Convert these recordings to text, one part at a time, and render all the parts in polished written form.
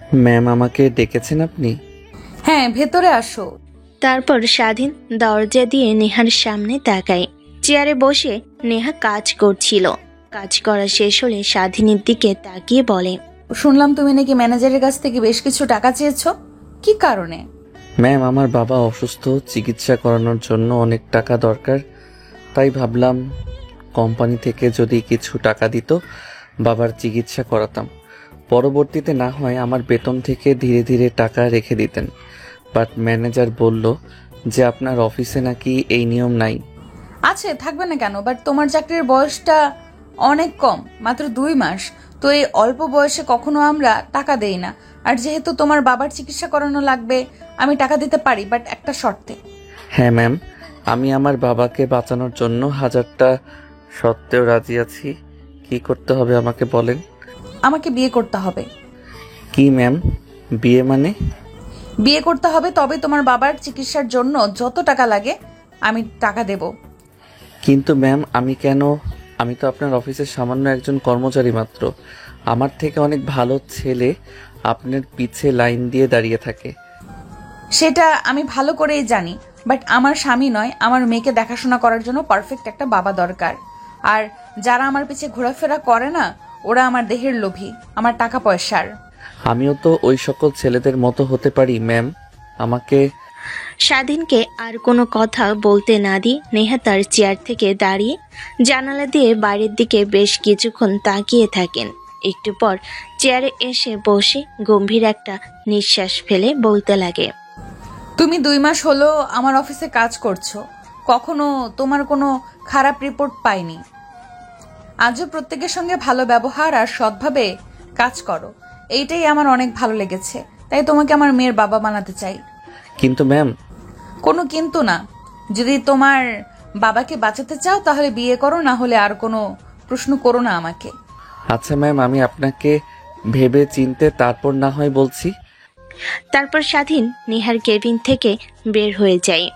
Ma'am, আমাকে ডেকেছেন আপনি? হ্যাঁ, ভেতরে আসো। তারপর স্বাধীন দরজা দিয়ে নেহার সামনে তাকায়। চেয়ারে বসে নেহা কাজ করছিল। কাজ করা শেষ হলে স্বাধীনের দিকে তাকিয়ে বলে, শুনলাম তুমি নাকি ম্যানেজারের কাছ থেকে বেশ কিছু টাকা চেয়েছো, কি কারণে? ম্যাম, আমার বাবা অসুস্থ, চিকিৎসা করানোর জন্য অনেক টাকা দরকার। তাই ভাবলাম কোম্পানি থেকে যদি কিছু টাকা দিত, বাবার চিকিৎসা করাতাম। পরবর্তীতে না হয় আমার বেতন থেকে ধীরে ধীরে টাকা রেখে দিতেন। বাট ম্যানেজার বলল যে আপনার অফিসে নাকি এই নিয়ম নাই। আছে, থাকবে না কেন? বাট তোমার চাকরির বয়সটা অনেক কম, মাত্র 2 মাস। তো এই অল্প বয়সে কখনো আমরা টাকা দেই না। আর যেহেতু তোমার বাবার চিকিৎসা করানো লাগবে, আমি টাকা দিতে পারি, বাট একটা শর্তে। হ্যাঁ ম্যাম, আমি আমার বাবাকে বাঁচানোর জন্য হাজারটা সত্ত্বেও রাজি আছি। কি করতে হবে আমাকে বলেন। আমাকে বিয়ে করতে হবে। কি ম্যাম, বিয়ে মানে? বিয়ে করতে হবে, তবে তোমার বাবার চিকিৎসার জন্য যত টাকা লাগে আমি টাকা দেব। কিন্তু ম্যাম, আমি কেন? আমি তো আপনার অফিসের সামান্য একজন কর্মচারী মাত্র। আমার থেকে অনেক ভালো ছেলে আপনার পিছে লাইন দিয়ে দাঁড়িয়ে থাকে। সেটা আমি ভালো করেই জানি, বাট আমার স্বামী নয়, আমার মেয়েকে দেখাশোনা করার জন্য পারফেক্ট একটা বাবা দরকার। আর যারা আমার পিছে ঘোরাফেরা করে না, ওরা আমার দেহের লোভী, আমার টাকা পয়সার। আমিও তো ওই সকল ছেলেদের মতো হতে পারি ম্যাম। আমাকে স্বাধীনকে আর কোনো কথা বলতে না দিয়ে নেহা তার চেয়ার থেকে দাঁড়িয়ে জানালা দিয়ে বাইরের দিকে বেশ কিছুক্ষণ তাকিয়ে থাকেন। একটু পর চেয়ারে এসে বসে গম্ভীর একটা নিঃশ্বাস ফেলে বলতে লাগে, তুমি 2 মাস হলো আমার অফিসে কাজ করছো, কখনো তোমার কোনো খারাপ রিপোর্ট পাইনি। আজও প্রত্যেকের সঙ্গে ভালো ব্যবহার আর সৎভাবে কাজ করো, এইটাই আমার অনেক ভালো লেগেছে। তাই তোমাকে আমার মেয়ের বাবা বানাতে চাই। কিন্তু ম্যাম। কোনো কিন্তু না। যদি তোমার বাবাকে বাঁচাতে চাও তাহলে বিয়ে করো, না হলে আর কোনো প্রশ্ন করো না আমাকে। আচ্ছা ম্যাম, আমি আপনাকে ভেবে চিনতে তারপর না হয় বলছি। তারপর স্বাধীন নেহার কেবিন থেকে বের হয়ে যায়।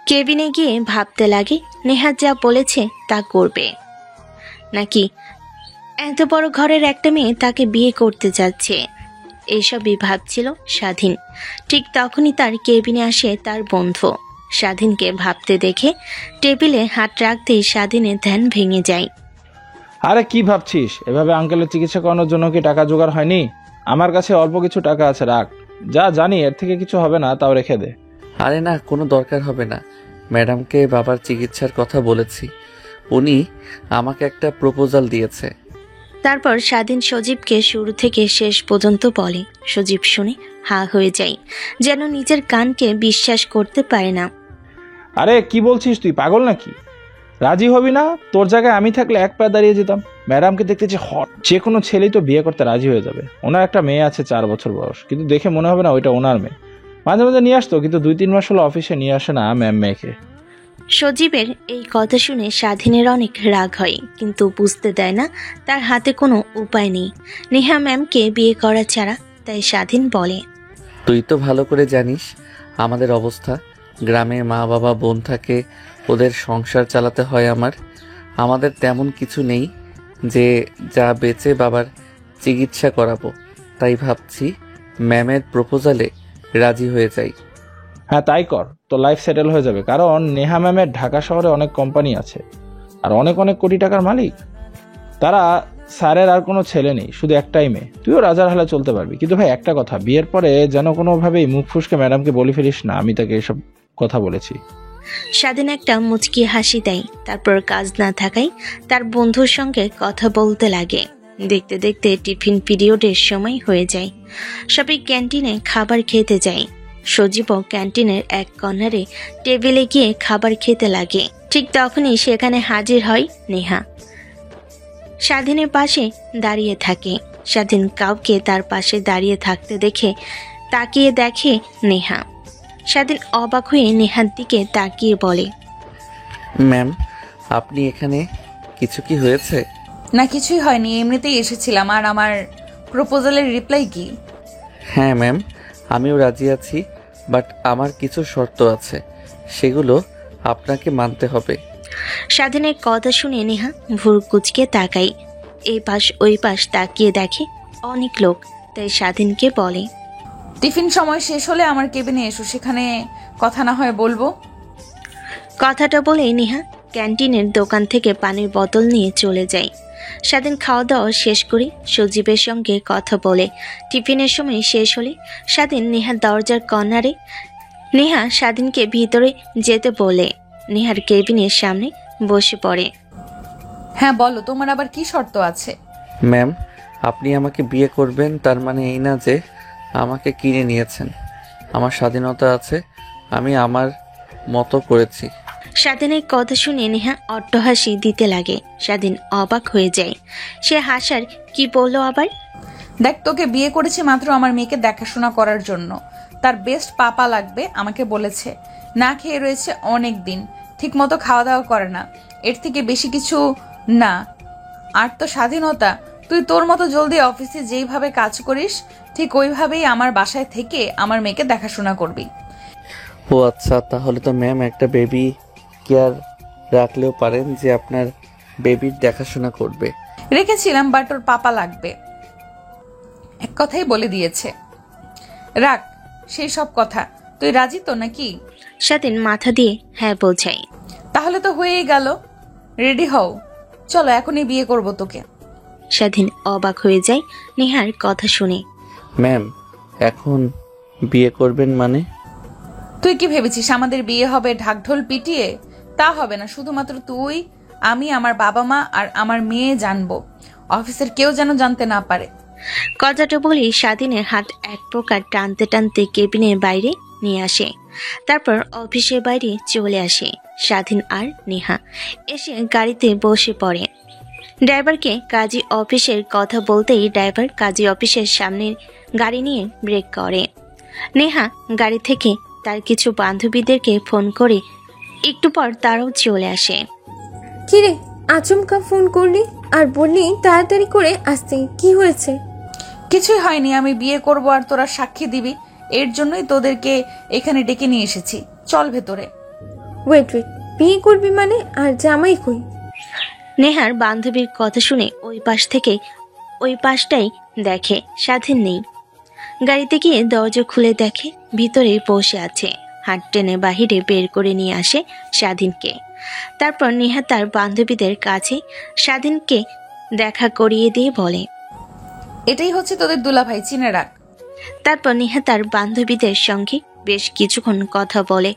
কেবিনে গিয়ে ভাবতে লাগে নেহা যা বলেছে তা করবে নাকি এত বড় ঘরের একটা মেয়ে তাকে বিয়ে করতে যাচ্ছে। এইসবই ভাবছিল স্বাধীন। ঠিক তখনই তার কেবিনে আসে তার বন্ধু। স্বাধীনকে ভাবতে দেখে টেবিলে হাত রাখতেই স্বাধীনের ধ্যান ভেঙে যায়। আরে কি ভাবছিস? এভাবে আঙ্কেলের চিকিৎসা করানোর জন্য কি টাকা জোগাড় হয়নি? আমার কাছে অল্প কিছু টাকা আছে, রাখ। যা জানি এর থেকে কিছু হবে না, তাও রেখে দে। আরে না, কোনো দরকার হবে না। ম্যাডামকে বাবার চিকিৎসার কথা বলেছি, উনি আমাকে একটা প্রপোজাল দিয়েছে। তারপর স্বাধীন সজীবকে শুরু থেকে শেষ পর্যন্ত বলে। সজীব শুনে হা হয়ে যায়, যেন নিজের কানকে বিশ্বাস করতে পারে না। আরে কি বলছিস তুই, পাগল নাকি? রাজি হবি না? তোর জায়গায় আমি থাকলে এক পায়ে দাঁড়িয়ে যেতাম। ম্যাডামকে দেখতে যে হট, যে কোনো ছেলেই তো বিয়ে করতে রাজি হয়ে যাবে। ওনার একটা মেয়ে আছে 4 বছর বয়স, কিন্তু দেখে মনে হবে না ওইটা ওনার মেয়ে। মাঝে মাঝে নিয়ে আসতো, কিন্তু 2-3 মাস হলো অফিসে নিয়ে আসে না ম্যাম মেয়েকে। সজীবের এই কথা শুনে স্বাধীনের অনেক রাগ হয়, কিন্তু বুঝতে দেয় না তার হাতে কোনো উপায় নেই নেহা ম্যামকে বিয়ে করা ছাড়া। তাই স্বাধীন বলে, তুই তো ভালো করে জানিস আমাদের অবস্থা। গ্রামে মা বাবা বোন থাকে, ওদের সংসার চালাতে হয় আমাদের তেমন কিছু নেই যে যা বেচে বাবার চিকিৎসা করাবো। তাই ভাবছি ম্যামের প্রপোজালে রাজি হয়ে যাই। হ্যাঁ তাই কর, তো লাইফ সেটেল হয়ে যাবে। কারণ নেহা ম্যামের ঢাকা শহরে অনেক কোম্পানি আছে, আর অনেক অনেক কোটি টাকার মালিক। তারা স্যারের আর কোনো ছেলে নেই, শুধু একটাই মেয়ে। তুইও রাজার হালে চলতে পারবি। কিন্তু ভাই একটা কথা, বিয়ের পরে যেন কোনোভাবেই মুখ ফুসকে ম্যাডামকে বলে ফেলিস না আমি তাকে এসব কথা বলেছি। স্বাধীন একটা মুচকি হাসি দেয়। তারপর কাজ না থাকায় তার বন্ধুর সঙ্গে কথা বলতে লাগে। দেখতে দেখতে টিফিন পিরিয়ডের সময় হয়ে যায়। সবাই ক্যান্টিনে খাবার খেতে যায়। সজীবও ক্যান্টিনের এক কর্নারে টেবিলে গিয়ে খাবার খেতে লাগে। ঠিক তখনই সেখানে হাজির হয় নেহা। স্বাধীনের পাশে দাঁড়িয়ে থাকে। স্বাধীন কাউকে তার পাশে দাঁড়িয়ে থাকতে দেখে তাকিয়ে দেখে নেহা। স্বাধীন অবাক হয়ে নেহার দিকে তাকিয়ে বলে, ম্যাম, আপনি এখানে? কিছু কি হয়েছে? না, কিছুই হয়নি, এমনিতেই এসেছিলাম। আর আমার প্রপোজালের রিপ্লাই কি? হ্যাঁ ম্যাম, আমিও রাজি আছি, বাট আমার কিছু শর্ত আছে, সেগুলো আপনাকে মানতে হবে। স্বাধীনের কথা শুনে নেহা ভুরু কুচকে তাকাই। এই পাশ ওই পাশ তাকিয়ে দেখে অনেক লোক তাই স্বাধীনকে বলে, টিফিন সময় শেষ হলে আমার কেবিনে এসো, সেখানে কথা না হয় বলবো। কথাটা বলে নেহা ক্যান্টিনের দোকান থেকে পানির বোতল নিয়ে চলে যায়। স্বাধীন খাওয়া দাওয়া শেষ করে সজীবের সঙ্গে কথা বলে টিফিনের সময় শেষ হলে স্বাধীন নেহার দরজার কর্নারে নেহা স্বাধীনকে ভিতরে যেতে বলে নেহার কেবিনের সামনে বসে পড়ে। হ্যাঁ বলো, তোমার আবার কি শর্ত আছে? ম্যাম, আপনি আমাকে বিয়ে করবেন তার মানে এই না যে আমাকে কিনে নিয়েছেন। আমার স্বাধীনতা আছে, আমি আমার মতো করেছি। স্বাধীনের কথা শুনে নেহা অট্টহাসি দিতে লাগে। স্বাধীন অবাক হয়ে যায়। সে হাসার কি বলল আবার? দেখ, তোকে বিয়ে করেছি মাত্র আমার মেয়েকে দেখাশোনা করার জন্য। তার বেস্ট পাপা লাগবে আমাকে বলেছে। না খেয়ে রয়েছে অনেক দিন, ঠিক মতো খাওয়া দাওয়া করে না। এর থেকে বেশি কিছু না। আর তো স্বাধীনতা, তুই তোর মতো জলদি অফিসে যেইভাবে কাজ করিস ঠিক ওইভাবেই আমার বাসায় থেকে আমার মেয়েকে দেখাশোনা করবি। ও আচ্ছা, তাহলে তো ম্যাম একটা বেবি কেয়ার রাখলেও পারেন যে আপনার বেবির দেখাশোনা করবে। রেখেছিলাম, বাট ওর পাপা লাগবে। এক কথাই বলে দিয়েছে। রাখ সেই সব কথা। তুই রাজি তো নাকি? স্বাধীন মাথা দিয়ে হ্যাঁ বোঝায়। তাহলে তো হয়েই গেল। রেডি হও, চলো এখনই বিয়ে করব তোকে। স্বাধীন অবাক হয়ে যায় নেহার কথা শুনে। ম্যাম, এখন বিয়ে করবেন মানে? তুই কি ভেবেছিস আমাদের বিয়ে হবে ঢাকঢোল পিটিয়ে? তা হবে না। শুধুমাত্র তুই, আমি, আমার বাবা মা আর আমার মেয়ে জানবো। অফিসের কেউ যেন জানতে না পারে। কথাটা বলে স্বাধীনের হাত এক প্রকার টানতে টানতে কেবিনের বাইরে নিয়ে আসে। তারপর অফিসের বাইরে চলে আসে স্বাধীন আর নেহা। এসে গাড়িতে বসে পড়ে। ড্রাইভারকে কাজী অফিসের কথা বলতেই ড্রাইভার কাজী অফিসের সামনে গাড়ি নিয়ে ব্রেক করে। নেহা গাড়ি থেকে তার কিছু বান্ধবীদেরকে ফোন করে একটু পর তারাও চলে আসে। কিরে, আচমকা ফোন করলি আর বললি তাড়াতাড়ি করে আসতে, কি হয়েছে? কিছুই হয়নি, আমি বিয়ে করব আর তোরা সাক্ষী দিবি, এর জন্যই তোদেরকে এখানে ডেকে নিয়ে এসেছি। চল ভেতরে। ওয়েট, বিয়ে করবি মানে? আর জামাই কই? নেহার বান্ধবীর কথা শুনে ওই পাশটাই দেখে স্বাধীন নেই। গাড়িতে গিয়ে দরজা খুলে দেখে ভিতরে বসে আছে। হাত টেনে বাহিরে বের করে নিয়ে আসে স্বাধীনকে। তারপর নেহা তার বান্ধবীদের কাছে স্বাধীনকে দেখা করিয়ে দিয়ে বলে, এটাই হচ্ছে তোদের দুলাভাই, চিনে রাখ। তারপর নেহা তার বান্ধবীদের সঙ্গে বেশ কিছুক্ষণ কথা বলে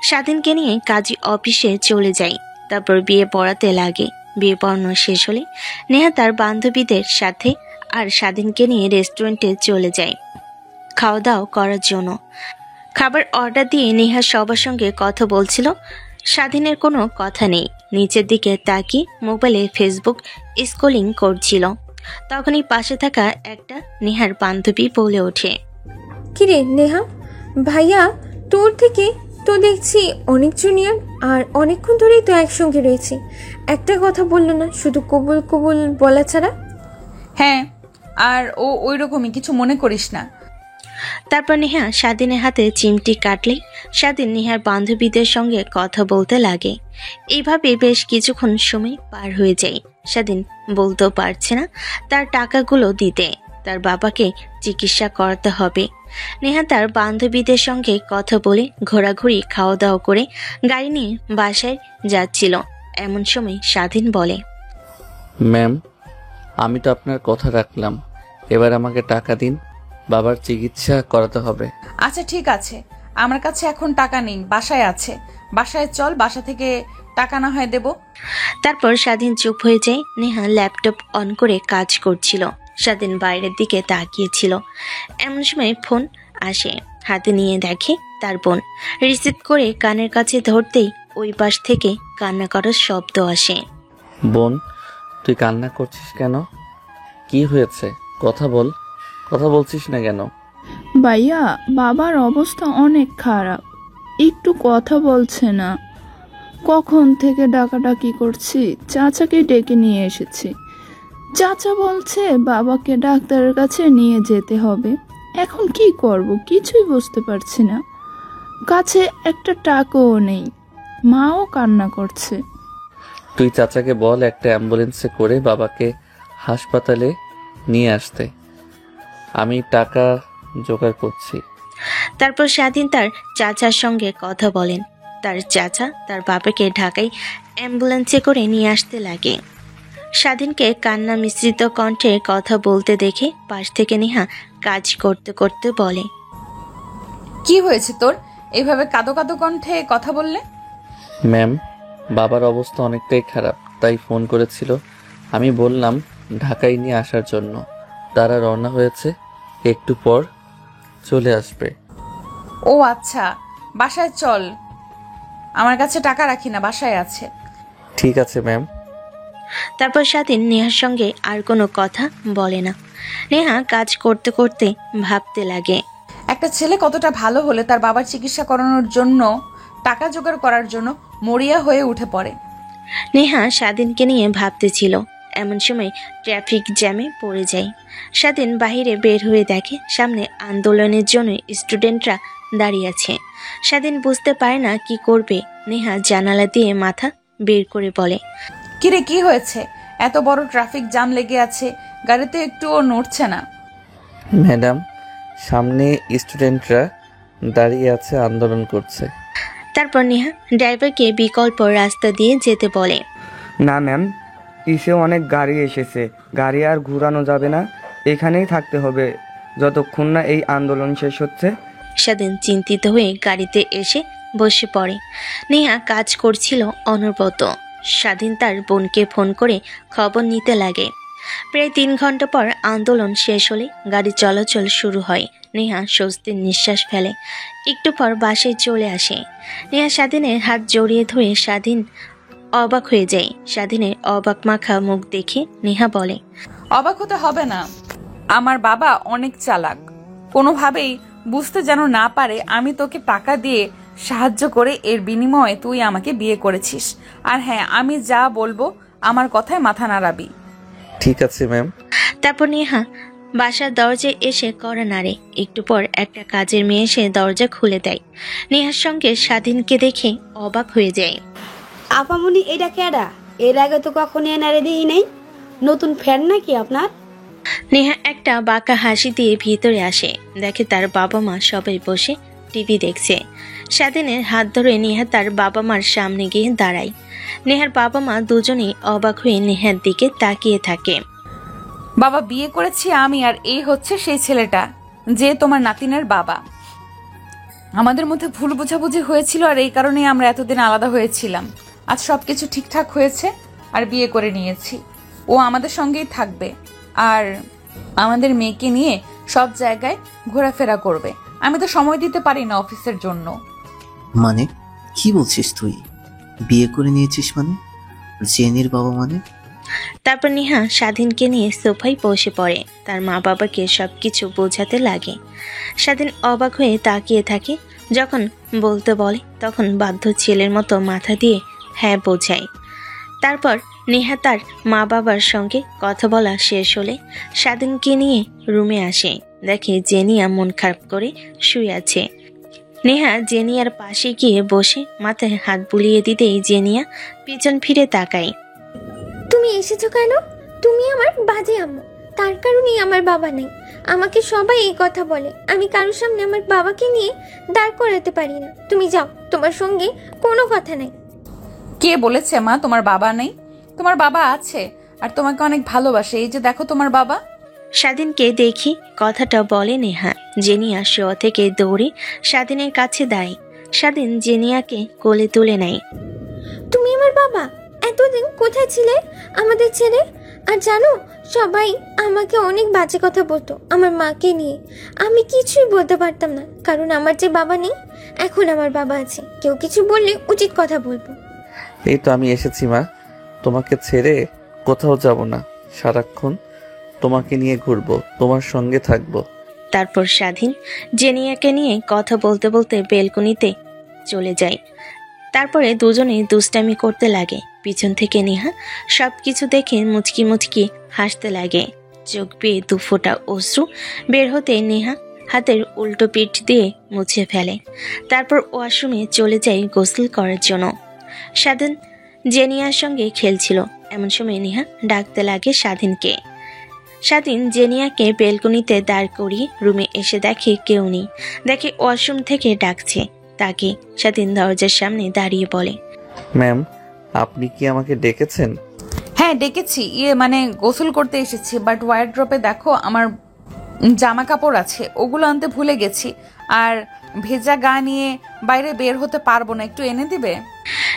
স্বাধীনকে নিয়ে কাজী অফিসে চলে যায়। তারপর বিয়ে পড়াতে লাগে। বিয়ে পড়ানো শেষ হলে নেহা তার বান্ধবীদের সাথে আর স্বাধীনকে নিয়ে রেস্টুরেন্টে চলে যায় খাওয়া দাওয়া করার জন্য। খাবার অর্ডার দিয়ে নেহা সবার সঙ্গে কথা বলছিল। স্বাধীনের কোনো কথা নেই, নিচের দিকে তাকিয়ে মোবাইলে ফেসবুক স্ক্রলিং করছিল। তখনই পাশে থাকা একটা নেহার বান্ধবী বলে ওঠে, কিরে নেহা, ভাইয়া তোর থেকে তো দেখছি অনেক জুনিয়র, আর অনেকক্ষণ ধরেই তো একসঙ্গে রয়েছে। একটা কথা বললো না, শুধু কবুল কবুল বলা ছাড়া। হ্যাঁ, আর ও ওই রকমই, কিছু মনে করিস না। তারপর নেহা স্বাধীনের হাতে চিমটি কাটলেই স্বাধীন নেহার বান্ধবীদের সঙ্গে কথা বলতে লাগে। এইভাবে বেশ কিছুক্ষণ সময় পার হয়ে যায়। স্বাধীন বলতেও পারছে না তার টাকাগুলো দিতে, তার বাবাকে চিকিৎসা করাতে হবে। নেহা তার বান্ধবীদের সঙ্গে কথা বলে ঘোরাঘুরি খাওয়া দাওয়া করে গাড়ি নিয়ে বাসায় যাচ্ছিল। এমন সময় স্বাধীন বলে, ম্যাম, আমি তো আপনার কথা রাখলাম, এবার আমাকে টাকা দিন, বাবার চিকিৎসা করাতে হবে। আচ্ছা ঠিক আছে, আমার কাছে এখন টাকা নেই, বাসায় আছে। বাসায় চল, বাসা থেকে টাকা না হয় দেব। তারপর স্বাধীন চুপ হয়ে যায়। নেহা ল্যাপটপ অন করে কাজ করছিল। স্বাধীন বাইরের দিকে তাকিয়েছিল। এমন সময় ফোন আসে, হাতে নিয়ে দেখে তার বোন। রিসিভ করে কানের কাছে ধরতেই ওই পাশ থেকে কান্না করার শব্দ আসে। বোন, তুই কান্না করছিস কেন? কি হয়েছে? কথা বল, কথা বলছিস না কেন? ভাইয়া, বাবার অবস্থা অনেক খারাপ, একটু কথা বলছে না। কখন থেকে ডাকাডাকি করছি, চাচাকে ডেকে নিয়ে এসেছি। চাচা বলছে বাবাকে ডাক্তারের কাছে নিয়ে যেতে হবে। এখন কি করব কিছুই বুঝতে পারছি না। কাছে একটা টাকাও নেই, মাও কান্না করছে। তুই চাচাকে বল একটা অ্যাম্বুলেন্সে করে বাবাকে হাসপাতালে নিয়ে আসতে। আমি টাকা জোগাড় করছি। তারপর স্বাধীন তার চাচার সঙ্গে কথা বলেন। তার চাচা তার বাবাকে ঢাকায় অ্যাম্বুলেন্সে করে নিয়ে আসতে লাগে। স্বাধীনকে কান্না মিশ্রিত কণ্ঠে কথা বলতে দেখে পাশ থেকে নেহা কাজ করতে করতে বলে, কি হয়েছে তোর, এইভাবে কাঁদো কাঁদো কণ্ঠে কথা বললে? ম্যাম, বাবার অবস্থা অনেকটাই খারাপ, তাই ফোন করেছিল। আমি বললাম ঢাকায় নিয়ে আসার জন্য। তারা রওনা হয়েছে, একটু পর চলে আসবে। ও আচ্ছা, বাসায় চল। আমার কাছে টাকা রাখি না, বাসায় আছে। ঠিক আছে ম্যাম। তারপর স্বাধীন নেহার সঙ্গে আর কোনো কথা বলে না। নেহা কাজ করতে করতে ভাবতে লাগে, একটা ছেলে কতটা ভালো হলে তার বাবার চিকিৎসা করানোর জন্য টাকা জোগাড় করার জন্য মরিয়া হয়ে উঠে পড়ে। নেহা স্বাধীনকে নিয়ে ভাবতেছিল, এমন সময় ট্রাফিক জ্যামে পড়ে যায়। স্বাধীন বাহিরে বের হয়ে দেখে সামনে আন্দোলনের জন্য স্টুডেন্টরা দাঁড়িয়ে আছে। স্বাধীন বুঝতে পারে না কি করবে। নেহা জানালা দিয়ে মাথা বের করে বলে, কিরে, কি হয়েছে? এত বড় ট্রাফিক জ্যাম লেগে আছে, গাড়িতে একটুও নড়ছে না। ম্যাডাম, সামনে স্টুডেন্টরা দাঁড়িয়ে আছে, আন্দোলন করছে। তারপর নেহা ড্রাইভারকে বিকল্প রাস্তা দিয়ে যেতে বলে। না ম্যাম, পিছে অনেক গাড়ি এসেছে, গাড়ি আর ঘুরানো যাবে না, এখানেই থাকতে হবে যতক্ষণ না এই আন্দোলন শেষ হচ্ছে। স্বাধীন চিন্তিত হয়ে গাড়িতে এসে বসে পড়ে। নেহা কাজ করছিল অনবরত। স্বাধীন তার বোনকে ফোন করে খবর নিতে লাগে। প্রায় 3 ঘন্টা পর আন্দোলন শেষ হলে গাড়ি চলাচল শুরু হয়। নেহা স্বস্তির নিঃশ্বাস ফেলে। একটু পর বাসায় চলে আসে। নেহা স্বাধীনের হাত জড়িয়ে ধরে স্বাধীন অবাক হয়ে যায়। স্বাধীনের অবাক মাখা মুখ দেখে নেহা বলে, অবাক হতে হবে না, আমার বাবা অনেক চালাক। কোনোভাবেই বুঝতে যেন না পারে আমি তোকে টাকা দিয়ে সাহায্য করে এর বিনিময়ে তুই আমাকে বিয়ে করেছিস। আর হ্যাঁ, আমি যা বলবো আমার কথায় মাথা নাড়াবি। ঠিক আছে ম্যাম। তারপর নেহা বাসার দরজায় এসে কড়া নাড়ে। একটু পর একটা কাজের মেয়ে এসে দরজা খুলে দেয়। নেহার সঙ্গে স্বাধীনকে দেখে অবাক হয়ে যায়। আপামনি, এটা কেডা? এর আগে তো কখনো এনারে দিই নেই। নতুন ফ্যান নাকি আপনার? নেহা একটা বাঁকা হাসি দিয়ে ভিতরে আসে। দেখে তার বাবা মা সবাই বসে টিভি দেখছে। স্বাধীনের হাত ধরে নেহা তার বাবা মার সামনে গিয়ে দাঁড়ায়। নেহার বাবা মা দুজনেই অবাক হয়ে নেহার দিকে তাকিয়ে থাকে। বাবা, বিয়ে করেছি আমি, আর এই হচ্ছে সেই ছেলেটা যে তোমার নাতিনের বাবা। আমাদের মধ্যে ভুল বোঝাবুঝি হয়েছিল, আর এই কারণেই আমরা এতদিন আলাদা হয়েছিলাম। আজ সবকিছু ঠিকঠাক হয়েছে আর বিয়ে করে নিয়েছি। ও আমাদের সঙ্গেই থাকবে আর আমাদের মেয়েকে নিয়ে সব জায়গায় ঘোরাফেরা করবে। আমি তো সময় দিতে পারি না অফিসের জন্য। মানে কি বলছিস তুই? বিয়ে করে নিয়েছিস মানে? জেনির বাবা মানে? তারপর নেহা স্বাধীনকে নিয়ে সোফায় বসে পড়ে। তার মা বাবাকে সবকিছু বোঝাতে লাগে। স্বাধীন অবাক হয়ে তাকিয়ে থাকে। যখন বলতে বলে তখন বাধ্য ছেলের মতো মাথা দিয়ে হ্যাঁ বোঝায়। তারপর নেহা তার মা বাবার সঙ্গে কথা বলা শেষ হলে স্বাধীনকে নিয়ে রুমে আসে। দেখে জেনিয়া মন খারাপ করে শুয়ে আছে। নেহা জেনিয়ার পাশে গিয়ে বসে মাথায় হাত বুলিয়ে দিতেই জেনিয়া পিছন ফিরে তাকায়। তুমি এসেছো কেন? তুমি আমার বাজে আম্মু, তার কারণেই আমার বাবা নেই। আমাকে সবাই এই কথা বলে, আমি কারোর সামনে আমার বাবাকে নিয়ে দাঁড় করাতে পারি না। তুমি যাও, তোমার সঙ্গে কোনো কথা নেই। কে বলেছে মা তোমার বাবা নেই? তোমার বাবা আছে আর তোমাকে অনেক ভালোবাসে। এই যে দেখো তোমার বাবা। স্বাধীনকে দেখি কথাটা বলে নেহা। জেনিয়া শোয়া থেকে দৌড়ে স্বাধীনের কাছে দাঁড়ায়। স্বাধীন জেনিয়াকে কোলে তুলে নেয়। তুমি আমার বাবা? এতদিন কোথায় ছিলে আমাদের ছেড়ে? আর জানো, সবাই আমাকে অনেক বাজে কথা বলতো আমার মাকে নিয়ে। আমি কিছুই বলতে পারতাম না, কারণ আমার যে বাবা নেই। এখন আমার বাবা আছে, কেউ কিছু বললে উচিত কথা বলবো। এই তো আমি এসেছি মা, তোমাকে ছেড়ে কোথাও যাব না, সারাক্ষণ তোমাকে নিয়ে ঘুরবো, তোমার সঙ্গে থাকবো। তারপর স্বাধীন জেনিয়াকে নিয়ে কথা বলতে বলতে বেলকনিতে চলে যায়। তারপরে দুজনেই দুষ্টামি করতে লাগে। পিছন থেকে নেহা সবকিছু দেখে মুচকি মুচকি হাসতে লাগে। চোখ বেয়ে 2 ফোঁটা অশ্রু বের হতে নেহা হাতের উল্টো পিঠ দিয়ে মুছে ফেলে। তারপর ওয়াশরুমে চলে যায় গোসল করার জন্য। স্বাধীন জেনিয়ার সঙ্গে খেলছিল। এমন সময় নেহা ডাকতে লাগে স্বাধীনকে। স্বাধীন জেনিয়াকে বেলকনিতে দাঁড় করিয়ে রুমে এসে দেখে কেউ নেই। দেখে ওয়াশরুম থেকে ডাকছে তাকে। স্বাধীন দরজার সামনে দাঁড়িয়ে বলে, ম্যাম, আপনি কি আমাকে ডেকেছেন? হ্যাঁ ডেকেছি, মানে গোসল করতে এসেছি, বাট ওয়ারড্রপে দেখো আমার জামা কাপড় আছে, ওগুলো আনতে ভুলে গেছি। আর ভেজা গা নিয়ে বাইরে বের হতে পারবো না, একটু এনে দিবে?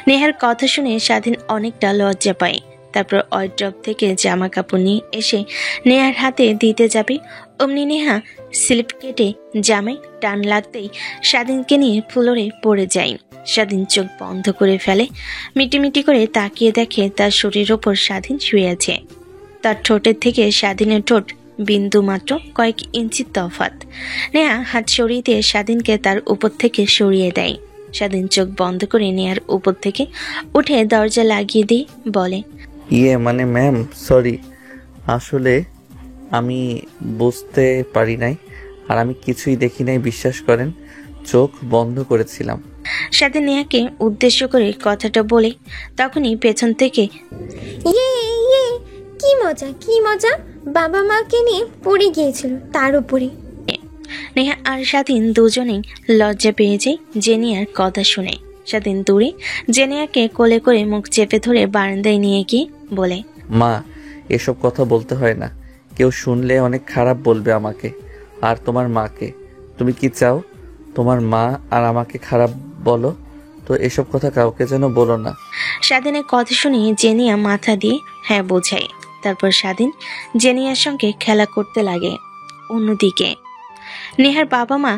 নেহার কথা শুনে স্বাধীন অনেকটা লজ্জা পায়। তারপর ওয়ারড্রপ থেকে জামা কাপড় নিয়ে এসে নেহার হাতে দিতে যাবে, অমনি নেহা স্লিপ কেটে জামায় টান লাগতেই স্বাধীনকে নিয়ে ফ্লোরে পড়ে যায়। স্বাধীন চোখ বন্ধ করে ফেলে, মিটিমিটি করে তাকিয়ে দেখে তার শরীরের ওপর স্বাধীন শুয়ে আছে। তার ঠোঁটের থেকে স্বাধীনের ঠোঁট বিন্দু মাত্র কয়েক ইঞ্চি তফাৎ। নেহা হাত সরিয়ে দিয়ে স্বাধীনকে তার উপর থেকে সরিয়ে দেয়। স্বাধীন চোখ বন্ধ করে নেহার উপর থেকে উঠে দরজা লাগিয়ে দিয়ে বলে, মানে ম্যাম, সরি, আসলে আমি বুঝতে পারি নাই, আর আমি কিছুই দেখি নাই, বিশ্বাস করেন, চোখ বন্ধ করেছিলাম। স্বাধীন নেহাকে উদ্দেশ্য করে কথাটা বলে তখনই পেছন থেকে ইয়ে ইয়ে, কি মজা কি মজা, বাবা মাকে নিয়ে পড়ে গিয়েছিল তার উপরে। নেহা আর স্বাধীন দুজনেই লজ্জা পেয়ে যায় জেনিয়ার কথা শুনে। স্বাধীন দূরে জেনিয়াকে কোলে করে মুখ চেপে ধরে বারান্দায় নিয়ে গিয়ে বলে, মা, এসব কথা বলতে হয় না, কেউ শুনলে অনেক খারাপ বলবে আমাকে আর তোমার মাকে। তুমি কি চাও তোমার মা আর আমাকে খারাপ বলো? তো এসব কথা কাউকে যেন বলো না। স্বাধীনের কথা শুনে জেনিয়া মাথা দিয়ে হ্যাঁ বোঝায়। তারপর স্বাধীন জেনিয়ার সঙ্গে খেলা করতে লাগে। অন্যদিকে নেহার বাবা মা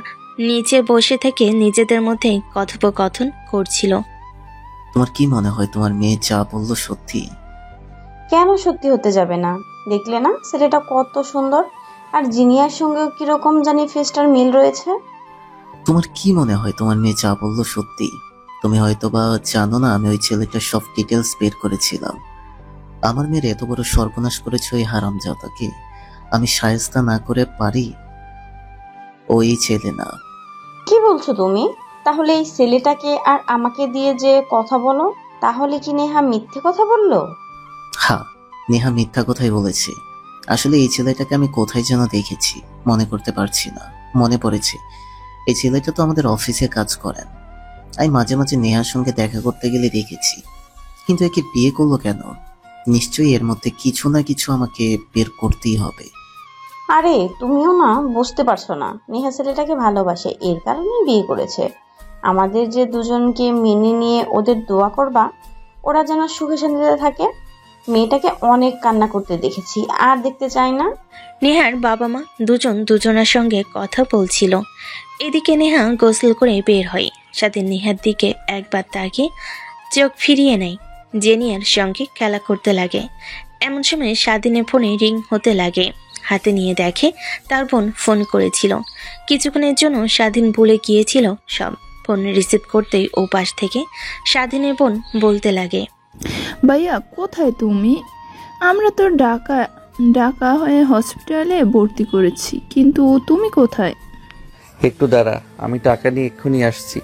নিচে বসে থেকে নিজেদের মধ্যে কথোপকথন করছিল। তোমার কি মনে হয় তোমার মেয়ে যা বললো সত্যি? কেন সত্যি হতে যাবে না? দেখলে না ছেলেটা কত সুন্দর, আর জিনিয়ার সঙ্গেও কিরকম জানি ফেসটার মিল রয়েছে। তোমার কি মনে হয় তোমার মেয়ে যা বললো সত্যি? তুমি হয়তো বা জানো না, আমি ওই ছেলেটার সব ডিটেলস বের করেছিলাম। আমার মেয়ের এত বড় সর্বনাশ করেছে ওই হারামজাদাকে, আমি শায়েস্তা না করে পারি? ওই ছেলে না। কি বলছো তুমি? তাহলে এই ছেলেটাকে আর আমাকে দিয়ে যে কথা বলো, তাহলে কি নেহা মিথ্যে কথা বললো? হ্যাঁ, নেহা মিথ্যা কথাই বলেছে। আসলে এই ছেলেটাকে আমি কোথায় যেন দেখেছি, মনে করতে পারছি না। মনে পড়েছে, এই ছেলেটা তো আমাদের অফিসে কাজ করেন। আমি মাঝে মাঝে নেহার সঙ্গে দেখা করতে গেলে দেখেছি। কিন্তু একে বিয়ে করলো কেন? নিশ্চয়ই এর মধ্যে কিছু না কিছু আমাকে বের করতেই হবে। আরে তুমিও না বুঝতে পারছো না, নেহা ছেলেটাকে ভালোবাসে, এর কারণেই বিয়ে করেছে। আমাদের যে দুজনকে মেনে নিয়ে ওদের দোয়া করবা, ওরা যেন সুখে শান্তিতে থাকে। মেয়েটাকে অনেক কান্না করতে দেখেছি, আর দেখতে চাই না। নেহার বাবা মা দুজন দুজনের সঙ্গে কথা বলছিল। এদিকে নেহা গোসল করে বের হয়। স্বাধীন নেহার দিকে একবার তাকিয়ে চোখ ফিরিয়ে নেয়, জেনিয়ার সঙ্গে খেলা করতে লাগে। এমন সময় স্বাধীনের ফোনে রিং হতে লাগে। হাতে নিয়ে দেখে তার বোন ফোন করেছিল। কিছুক্ষণের জন্য স্বাধীন ভুলে গিয়েছিল সব। ফোন রিসিভ করতেই ও পাশ থেকে স্বাধীনের বোন বলতে লাগে, ভাইয়া কোথায় তুমি? আমরা তো ঢাকা হয়ে হসপিটালে ভর্তি করেছি, কিন্তু তুমি কোথায়? একটু দাঁড়া, আমি টাকা নিয়ে এক্ষুনি আসছি।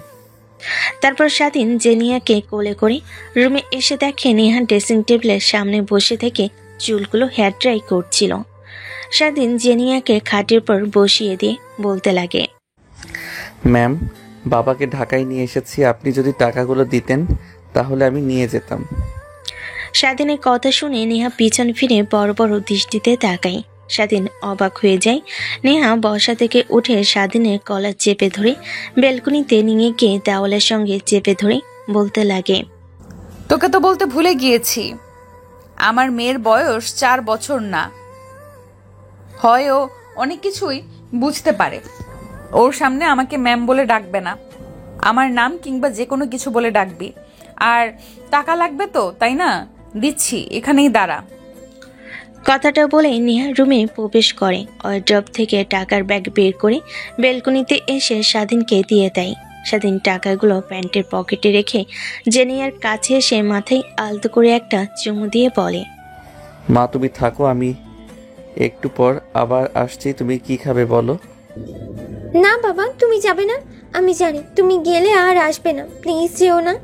তারপর স্বাধীন জেনিয়াকে কোলে করে রুমে এসে দেখে নেহা ড্রেসিং টেবিলের সামনে বসে থেকে চুলগুলো হেয়ার ড্রাই করছিল। স্বাধীন জেনিয়াকে খাটের পর বসিয়ে দিয়ে বলতে লাগে, ম্যাম, বাবাকে ঢাকায় নিয়ে এসেছি, আপনি যদি টাকাগুলো দিতেন তাহলে আমি নিয়ে যেতাম। স্বাধীনের কথা শুনে নেহা পিছন ফিরে বড় বড় দৃষ্টিতে তাকায়। স্বাধীন অবাক হয়ে যায়। নেহা বসা থেকে উঠে স্বাধীনের কলার চেপে ধরে বেলকনিতে নিয়ে গিয়ে দেওয়ালের সঙ্গে চেপে ধরে বলতে লাগে, তোকে তো বলতে ভুলে গিয়েছি, আমার মেয়ের বয়স 4 বছর না হয়, ও অনেক কিছুই বুঝতে পারে। ওর সামনে আমাকে ম্যাম বলে ডাকবে না, আমার নাম কিংবা যে কোনো কিছু বলে ডাকবি। আর টাকা লাগবে তো, তাই না? দিচ্ছি, এখানেই দাঁড়া। কথাটা বলে নেহা রুমে প্রবেশ করে। ওয়ারড্রপ থেকে টাকার ব্যাগ বের করে বেলকনিতে এসে স্বাধীনকে দিয়ে দেয়। স্বাধীন টাকাগুলো প্যান্টের পকেটে রেখে জেনিয়ার কাছে এসে মাথায় আলতো করে একটা চুমু দিয়ে বলে, মা তুমি থাকো, আমি একটু পর আবার আসছি। তুমি কি খাবে বলো? না বাবা, তুমি যাবে না, আমি জানি তুমি গেলে আর আসবে না, প্লিজ যেও না।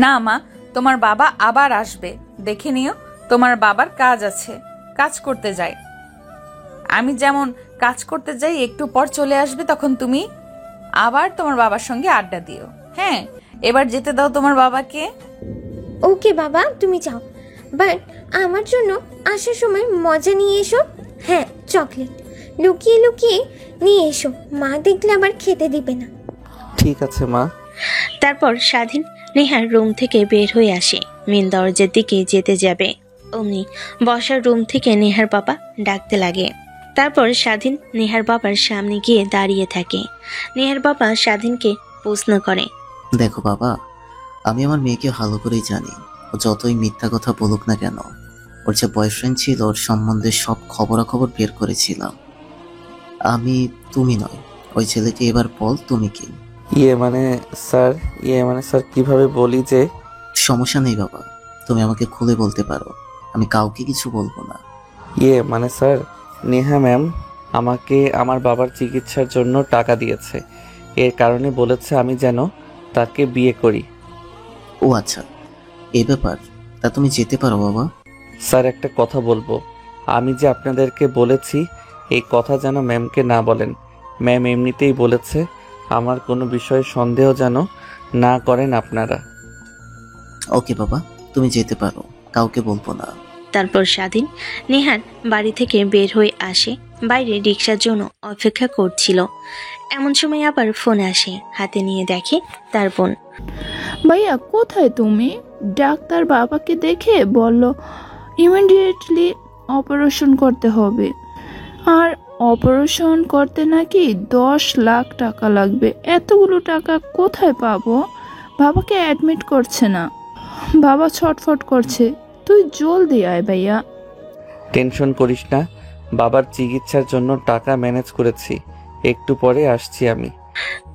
না মা, তোমার বাবা আবার আসবে, দেখে নিও, তোমার বাবার কাজ আছে। কাজ করতে যায়। আমি যেমন কাজ করতে যাই, একটু পর চলে আসবে, তখন তুমি আবার তোমার বাবার সঙ্গে আড্ডা দিও। হ্যাঁ, এবার যেতে দাও তোমার বাবাকে। ওকে বাবা, তুমি যাও, বাট আমার জন্য আসার সময় মজা নিয়ে এসো। হ্যাঁ, চকলেট লুকিয়ে লুকিয়ে নিয়ে এসো, মা দেখলে আবার খেতে দিবে না। ঠিক আছে মা। তারপর স্বাধীন নেহার রুম থেকে বের হয়ে আসে, মেন দরজার দিকে যেতে যাবে অমনি বসার রুম থেকে নেহার বাবা ডাকতে লাগে। তারপর স্বাধীন নেহার বাবার সামনে গিয়ে দাঁড়িয়ে থাকে। নেহার বাবা স্বাধীনকে প্রশ্ন করে, দেখো বাবা, আমি আমার মেয়েকে ভালো করেই জানি। ও যতই মিথ্যা কথা বলুক না কেন, ওর যে বয়ফ্রেন্ড ছিল ওর সম্বন্ধে সব খবরাখবর বের করেছিলাম আমি, তুমি নয়। ওই ছেলেকে এবার বল তুমি কি। ইয়ে মানে স্যার কিভাবে বলি যে। সমস্যা নেই বাবা, তুমি আমাকে খুলে বলতে পারো, আমি কাউকে কিছু বলবো না। মানে স্যার, নেহা ম্যাম আমাকে আমার বাবার চিকিৎসার জন্য টাকা দিয়েছে, এর কারণে বলেছে আমি যেন তাকে বিয়ে করি। ও আচ্ছা, এই ব্যাপার, তা তুমি যেতে পারো বাবা। স্যার একটা কথা বলবো, আমি যে আপনাদেরকে বলেছি এই কথা যেন ম্যামকে না বলেন। ম্যাম এমনিতেই বলেছে আমার কোনো বিষয়ে সন্দেহ যেন না করেন আপনারা। ওকে বাবা, তুমি যেতে পারো, কাউকে বলবো না। তারপর স্বাধীন নেহার বাড়ি থেকে বের হয়ে আসে, বাইরে রিক্সার জন্য অপেক্ষা করছিল। এমন সময় আবার ফোন আসে, হাতে নিয়ে দেখে তার বোন। ভাইয়া কোথায় তুমি? ডাক্তার বাবাকে দেখে বলল ইমিডিয়েটলি অপারেশন করতে হবে, আর অপারেশন করতে নাকি 10 লাখ টাকা লাগবে। এতগুলো টাকা কোথায় পাবো? বাবাকে অ্যাডমিট করছে না, বাবা ছটফট করছে, তুই জলদি আয় ভাইয়া। টেনশন করিস না, বাবার চিকিৎসার জন্য টাকা ম্যানেজ করেছি, একটু পরে আসছি আমি।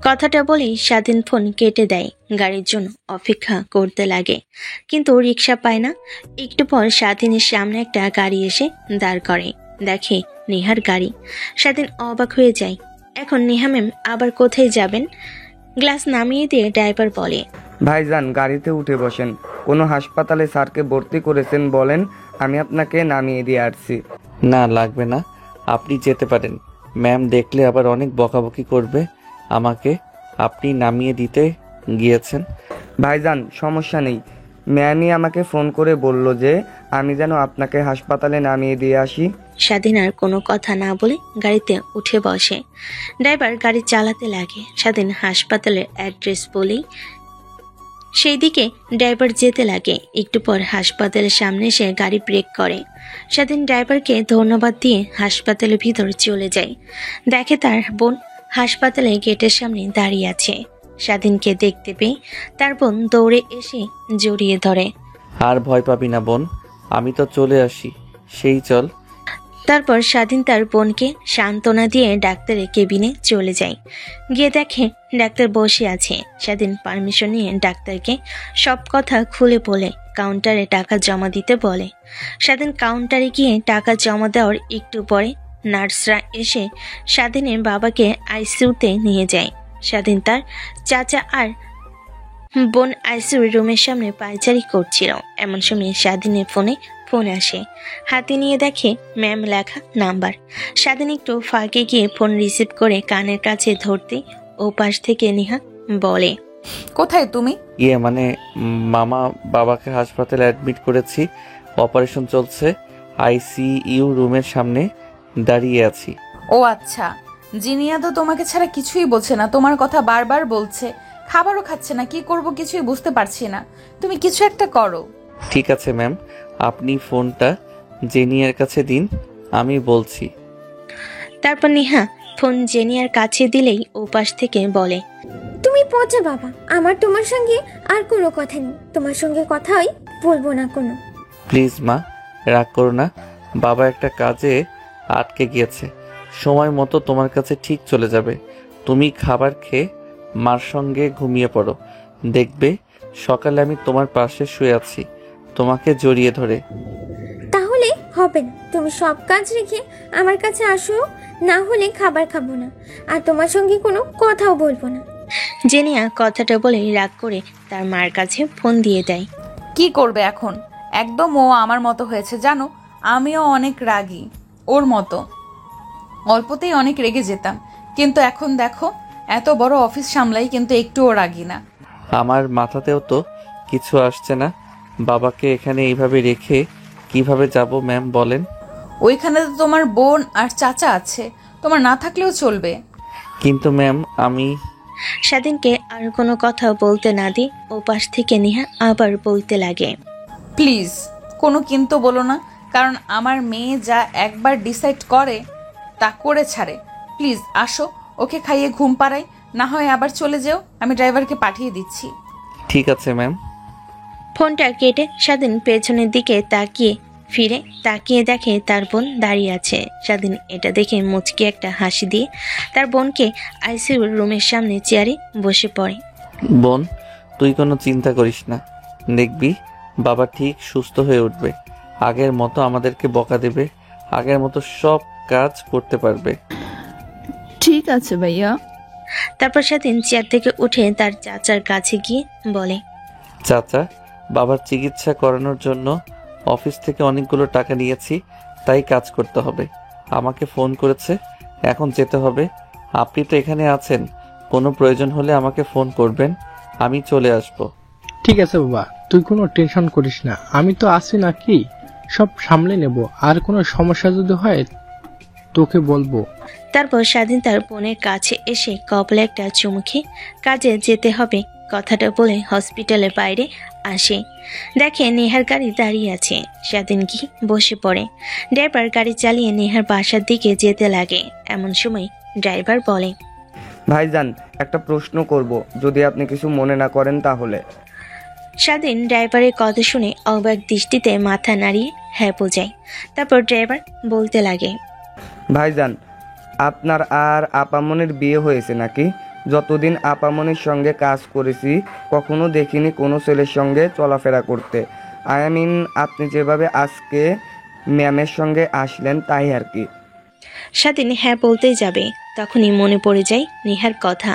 কথাটা বলেই স্বাধীন ফোন কেটে দেয়, গাড়ির জন্য অপেক্ষা করতে লাগে, কিন্তু রিক্সা পায় না। একটু পর স্বাধীনের সামনে একটা গাড়ি এসে দাঁড় করে, দেখে নেহার গাড়ি। স্বাধীন অবাক হয়ে যায়, এখন নেহা ম্যাম আবার কোথায় যাবেন? গ্লাস নামিয়ে দিয়ে ড্রাইভার বলে, ভাইজান গাড়িতে উঠে বসেন, কোনো হাসপাতালে স্যারকে ভর্তি করেছেন বলেন, আমি আপনাকে নামিয়ে দিয়ে আসছি। না লাগবে না, আপনি যেতে পারেন। ম্যাম দেখলে আবার অনেক বকাবকি করবে আমাকে, আপনি নামিয়ে দিতে গিয়েছেন। ভাইজান সমস্যা নেই, ম্যামই আমাকে ফোন করে বলল যে আমি যেন আপনাকে হাসপাতালে নামিয়ে দিয়ে আসি। স্বাধীন আর কোনো কথা না বলে গাড়িতে উঠে বসে। ড্রাইভার গাড়ি চালাতে লাগে। স্বাধীন হাসপাতালের অ্যাড্রেস বলেই সেই দিকে ড্রাইভার যেতে লাগে। একটু পর হাসপাতালের সামনে এসে গাড়ি ব্রেক করে। স্বাধীন ড্রাইভারকে ধন্যবাদ দিয়ে হাসপাতালের ভিতর চলে যায়। দেখে তার বোন হাসপাতালে গেটের সামনে দাঁড়িয়ে আছে। স্বাধীনকে দেখতে পেয়ে তার বোন দৌড়ে এসে জড়িয়ে ধরে। আর ভয় পাবি না বোন, আমি তো চলে আসি, সেই চল। তারপর স্বাধীন তার বোনকে সান্ত্বনা দিয়ে ডাক্তারের কেবিনে চলে যায়। গিয়ে দেখে ডাক্তার বসে আছে। স্বাধীন পারমিশন নিয়ে ডাক্তারকে সব কথা খুলে বলে কাউন্টারে টাকা জমা দিতে বলে। স্বাধীন কাউন্টারে গিয়ে টাকা জমা দেওয়ার একটু পরে নার্সরা এসে স্বাধীনের বাবাকে আইসিইউতে নিয়ে যায়। স্বাধীন তার চাচা আর বোন আইসিইউ রুমের সামনে পায়চারি করছিল। এমন সময় স্বাধীনের ফোন আসে। হাতে নিয়ে দেখে ম্যাম লেখা নাম্বার। স্বাধীন একটু ফাঁকে গিয়ে ফোন রিসিভ করে কানের কাছে ধরতে ও পাশ থেকে নেহা বলে, কোথায় তুমি? মানে মামা বাবাকে হাসপাতালে অ্যাডমিট করেছি, অপারেশন চলছে, আইসিইউ রুমের সামনে দাঁড়িয়ে আছি। ও আচ্ছা, জিনিয়া তো তোমাকে ছাড়া কিছুই বলছে না, তোমার কথা বারবার বলছে, খাবারও খাচ্ছে না, কি করব কিছুই বুঝতে পারছি না, তুমি কিছু একটা করো। ঠিক আছে ম্যাম, আপনি ফোনটা জেনিয়ার কাছে দিন, আমি বলছি। তারপর নেহা ফোন জেনিয়ার কাছে দিলেই ও পাশ থেকে বলে, তুমি পচা বাবা, আমার তোমার সঙ্গে আর কোনো কথা নেই, তোমার সঙ্গে কথাই বলবো না কোনো। প্লিজ মা, রাগ করো না, বাবা একটা কাজে আটকে গিয়েছে, সময় মতো তোমার কাছে ঠিক চলে যাবে। তুমি খাবার খেয়ে মার সঙ্গে ঘুমিয়ে পড়ো, দেখবে সকালে আমি তোমার পাশে শুয়ে আছি, তোমাকে জড়িয়ে ধরে। তাহলে হবে না, তুমি সব কাজ রেখে আমার কাছে আসো, না হলে খাবার খাবো না, আর তোমার সঙ্গে কোনো কথাও বলবো না। জেনিয়া কথাটা বলে রাগ করে তার মার কাছে ফোন দিয়ে দেয়। কি করবে এখন? একদম ও আমার মতো হয়েছে জানো, আমিও অনেক রাগী, ওর মতো। অল্পতেই অনেক রেগে যেতাম, কিন্তু এখন দেখো এত বড় অফিস সামলাই কিন্তু একটুও রাগি না। আমার মাথাতেও তো কিছু আসছে না। বাবাকে এখানে এইভাবে রেখে কিভাবে যাব ম্যাম বলেন? ওইখানে তো তোমার বোন আর চাচা আছে, তোমার না থাকলেও চলবে। কিন্তু ম্যাম আমি স্বাধীনকে আর কোনো কথা বলতে না দিয়ে ওপাশ থেকে নেহা আবার বলতে লাগে, প্লিজ কোনো কিন্তু বলো না, কারণ আমার মেয়ে যা একবার ডিসাইড করে তা করে ছাড়ে। প্লিজ আসো, ওকে খাইয়ে ঘুম পাড়াই, না হয় আবার চলে যেও, আমি ড্রাইভারকে পাঠিয়ে দিচ্ছি। ঠিক আছে ম্যাম। ফোনটা কেটে স্বাধীন পেছনের দিকে তাকিয়ে দেখে তার বোন দাঁড়িয়ে আছে। স্বাধীন এটা দেখে মুচকি একটা হাসি দিয়ে তার বোনকে আইসিইউর রুমের সামনে চেয়ারে বসে পড়ে। বোন, তুই কোনো চিন্তা করিস না, দেখবি বাবা ঠিক সুস্থ হয়ে উঠবে। আগের মতো আমাদেরকে বকা দেবে, আগের মতো সব কাজ করতে পারবে। ঠিক আছে ভাইয়া। তারপর স্বাধীন চেয়ার থেকে উঠে তার চাচার কাছে গিয়ে বলে, চাচা, বাবার চিকিৎসা করানোর জন্য অফিস থেকে অনেকগুলো টাকা নিয়েছি, তাই কাজ করতে হবে। আমাকে ফোন করেছে, এখন যেতে হবে। আপনি তো এখানে আছেন, কোনো প্রয়োজন হলে আমাকে ফোন করবেন, আমি চলে আসব। ঠিক আছে বাবা, তুই কোনো টেনশন করিস না, আমি তো আছি নাকি, সব সামলে নেব। আর কোনো সমস্যা যদি হয় তোকে বলবো। তারপর স্বাধীন তার বোনের কাছে এসে কপালে একটা চুমু খেয়ে কাজে যেতে হবে কথাটা বলে হসপিটালের বাইরে আসে। দেখে নেহার গাড়ি দাঁড়িয়ে আছে। স্বাধীন গিয়ে বসে পড়ে। ড্রাইভার গাড়ি চালিয়ে নেহার বাসার দিকে যেতে লাগে। এমন সময় ড্রাইভার বলে, ভাইজান, একটা প্রশ্ন করব, যদি আপনি কিছু মনে না করেন তাহলে। স্বাধীন ড্রাইভারের কথা শুনে অবাক দৃষ্টিতে মাথা নাড়িয়ে হ্যাঁ বোঝায়। তারপর ড্রাইভার বলতে লাগে, ভাইজান, আপনার আর আপামনির বিয়ে হয়েছে নাকি? যতদিন আপামনির সঙ্গে কাজ করেছি কখনো দেখিনি কোনো ছেলের সঙ্গে চলাফেরা করতে। আই মিন, আপনি যেভাবে আজকে ম্যামের সঙ্গে আসলেন তাই আর কি। স্বাধীন হ্যাঁ বলতেই যাবে, তখনই মনে পড়ে যায় নেহার কথা।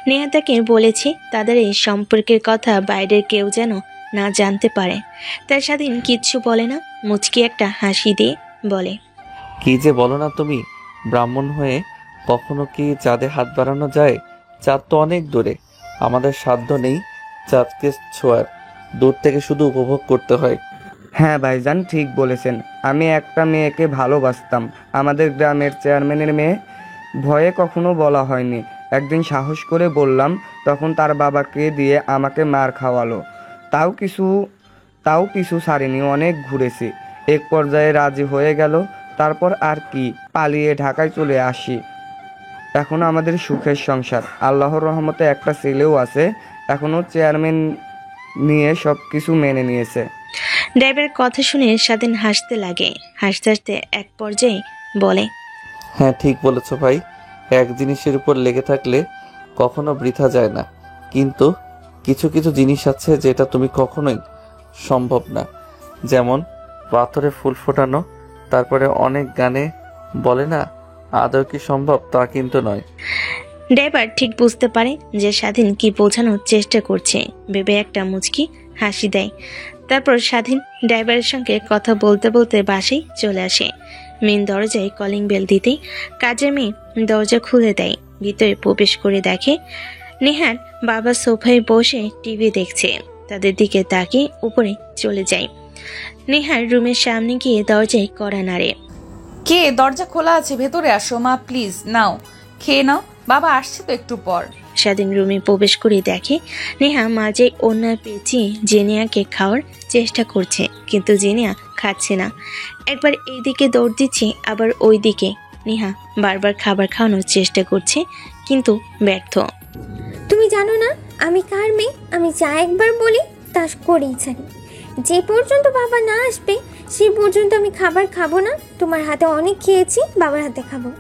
নেহা তাকে বলেছে তাদের এই সম্পর্কের কথা বাইরের কেউ যেন না জানতে পারে। তাই স্বাধীন কিচ্ছু বলে না, মুচকি একটা হাসি দিয়ে বলে, কি যে বলো না তুমি, ব্রাহ্মণ হয়ে কখনো কি চাঁদে হাত বাড়ানো যায়? চাঁদ তো অনেক দূরে, আমাদের সাধ্য নেই চাঁদকে ছোঁয়ার, দূর থেকে শুধু উপভোগ করতে হয়। হ্যাঁ ভাইজান, ঠিক বলেছেন। আমি একটা মেয়েকে ভালোবাসতাম, আমাদের গ্রামের চেয়ারম্যানের মেয়ে। ভয়ে কখনো বলা হয়নি, একদিন সাহস করে বললাম, তখন তার বাবাকে দিয়ে আমাকে মার খাওয়ালো। তাও পিছু ছাড়িনি, অনেক ঘুরেছি। এক পর্যায়ে রাজি হয়ে গেল, তারপর আর কি, পালিয়ে ঢাকায় চলে আসি। এখন আমাদের সুখের সংসার, আল্লাহর রহমতে একটা ছেলেও আছে। এখনও চেয়ারম্যান নিয়ে সব কিছু মেনে নিয়েছে। ড্রাইভারের কথা শুনে স্বাধীন হাসতে লাগে। হাসতে হাসতে এক পর্যায়ে বলে, হ্যাঁ ঠিক বলেছ ভাই, এক জিনিসের উপর লেগে থাকলে কখনো বৃথা যায় না, কিন্তু কিছু কিছু জিনিস আছে যেটা তুমি কখনোই সম্ভব না। যেমন পাথরে ফুল ফোটানো, তারপরে অনেক গানে বলে না আদৌ কি সম্ভব, তা কিন্তু নয়। ড্রাইভার ঠিক বুঝতে পারে যে স্বাধীন কি বোঝানোর চেষ্টা করছে, ভেবে একটা মুচকি হাসি দেয়। তারপর স্বাধীন ড্রাইভারের সঙ্গে কথা বলতে বলতে বাসায় চলে আসে। মেন দরজায় কলিং বেল দিতেই কাজের মেয়ে দরজা খুলে দেয়। ভিতরে প্রবেশ করে দেখে নেহার বাবা সোফায় বসে টিভি দেখছে। তাদের দিকে তাকিয়ে উপরে চলে যায়। নেহার রুমের সামনে গিয়ে দরজায় কড়া নাড়ে। কে? দরজা খোলা আছে, ভেতরে আসো। মা প্লিজ নাও, খেয়ে নাও, বাবা আসছে তো একটু পর। স্বাধীন রুমে প্রবেশ করে দেখে নেহা মাঝে ওড়না পেঁচিয়ে জেনিয়াকে খাওয়ার চেষ্টা করছে, কিন্তু জেনিয়া খাচ্ছে না। একবার এইদিকে দৌড় দিচ্ছে, আবার ওই দিকে। নেহা বারবার খাবার খাওয়ানোর চেষ্টা করছে, কিন্তু ব্যর্থ। তুমি জানো না আমি কার মেয়ে? আমি যা একবার বলি তা করেই ছাড়ি। যে পর্যন্ত বাবা না আসবে সেই পর্যন্ত আমি খাবার খাবো না। তোমার হাতে অনেক খেয়েছি, বাবার হাতে খাবো।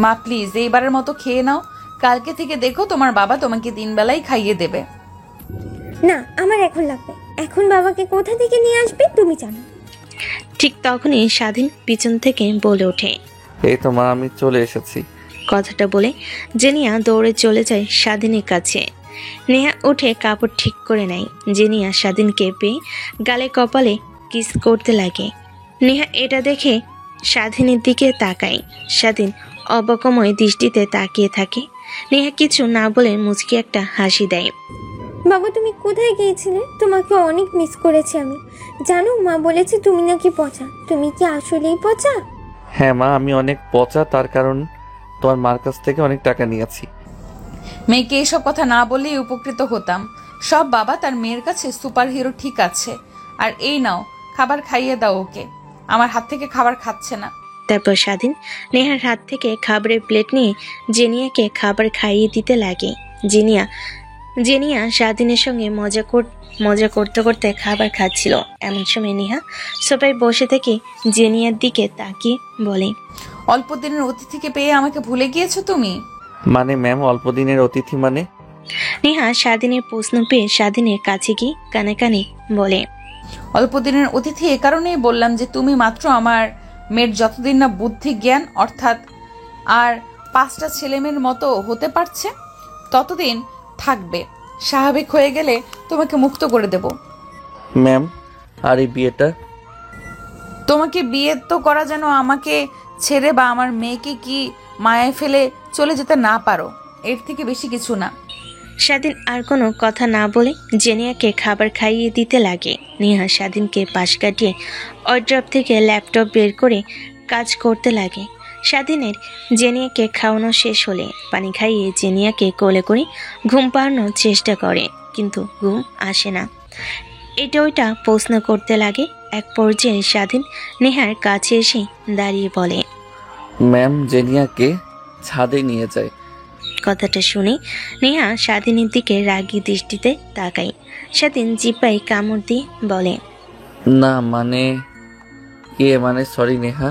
মা প্লিজ এইবারের মতো খেয়ে নাও, কালকে থেকে দেখো তোমার বাবা তোমাকে 3 বেলাই খাইয়ে দেবে। না, আমার এখন লাগবে। এখন বাবাকে কোথা থেকে নিয়ে আসবে তুমি জানো। ঠিক তখনই স্বাধীন পিছন থেকে বলে ওঠে, এই তো মা, আমি চলে এসেছি। কথাটা বলে জেনিয়া দৌড়ে চলে যায় স্বাধীনের কাছে। নেহা উঠে কাপড় ঠিক করে নেয়। জেনিয়া স্বাধীনকে পেয়ে গালে কপালে কিস করতে লাগে। নেহা এটা দেখে স্বাধীনের দিকে তাকায়। স্বাধীন অবকময় দৃষ্টিতে তাকিয়ে থাকে। নেহা কিছু না বলে মুচকি একটা হাসি দেয়। বাবা তুমি কোথায় গিয়েছিলে? তোমাকে অনেক মিস করেছি আমি। জানো মা বলেছে তুমি নাকি পচা। তুমি কি আসলেই পচা? হ্যাঁ মা, আমি অনেক পচা, তার কারণ তোমার মার কাছ থেকে অনেক টাকা নিয়েছি। মেয়েকে এসব কথা না বলেই উপকৃত হতাম। সব বাবা তার মেয়ের কাছে সুপার হিরো, ঠিক আছে। আর এই নাও, খাবার খাইয়ে দাও ওকে, আমার হাত থেকে খাবার খাচ্ছে না। তারপর স্বাধীন নেহার হাত থেকে খাবারের প্লেট নিয়ে জেনিয়াকে খাবার খাইয়ে দিতে লাগে। জেনিয়া স্বাধীনের সঙ্গে মজা করতে করতে খাবার খাচ্ছিল। এমন সময় নেহা সোফায় বসে থেকে জেনিয়ার দিকে তাকিয়ে বলে, অল্প দিনের অতিথিকে পেয়ে আমাকে ভুলে গিয়েছো তুমি? মানে ম্যাম, অল্প দিনের অতিথি মানে? নেহা স্বাধীনের প্রশ্ন পেয়ে স্বাধীনের কাছে গিয়ে কানে কানে বলে, অল্প দিনের অতিথি এ কারণেই বললাম যে তুমি মাত্র আমার মেয়ের যতদিন না বুদ্ধি জ্ঞান অর্থাৎ আর 5টা ছেলেমেয়ের মতো হতে পারছে ততদিন থাকবে। স্বাভাবিক হয়ে গেলে তোমাকে মুক্ত করে দেব। ম্যাম, আর এই বিয়েটা? তোমাকে বিয়ে তো করা যেন আমাকে ছেড়ে বা আমার মেয়েকে কি মায়ায় ফেলে চলে যেতে না পারো, এর থেকে বেশি কিছু না। স্বাধীন আর কোনো কথা না বলে জেনিয়াকে খাবার খাইয়ে দিতে লাগে। নেহা স্বাধীনকে পাশ কাটিয়ে ওয়ার্ড্রপ থেকে ল্যাপটপ বের করে কাজ করতে লাগে। স্বাধীনের জেনিয়াকে খাওয়ানো শেষ হলে পানি খাইয়ে জেনিয়াকে কোলে করে ঘুম পাড়ানোর চেষ্টা করে, কিন্তু ঘুম আসে না। এটা ওইটা প্রশ্ন করতে লাগে। এক পর্যায়ে স্বাধীন নেহার কাছে এসে দাঁড়িয়ে বলে, ম্যাম, জেনিয়াকে ছাদে নিয়ে যায়। কথাটা শুনে নেহা স্বাধীনের দিকে রাগী দৃষ্টিতে তাকায়। স্বাধীন জিপাই কামড় দিয়ে বলে, না মানে সরি নেহা,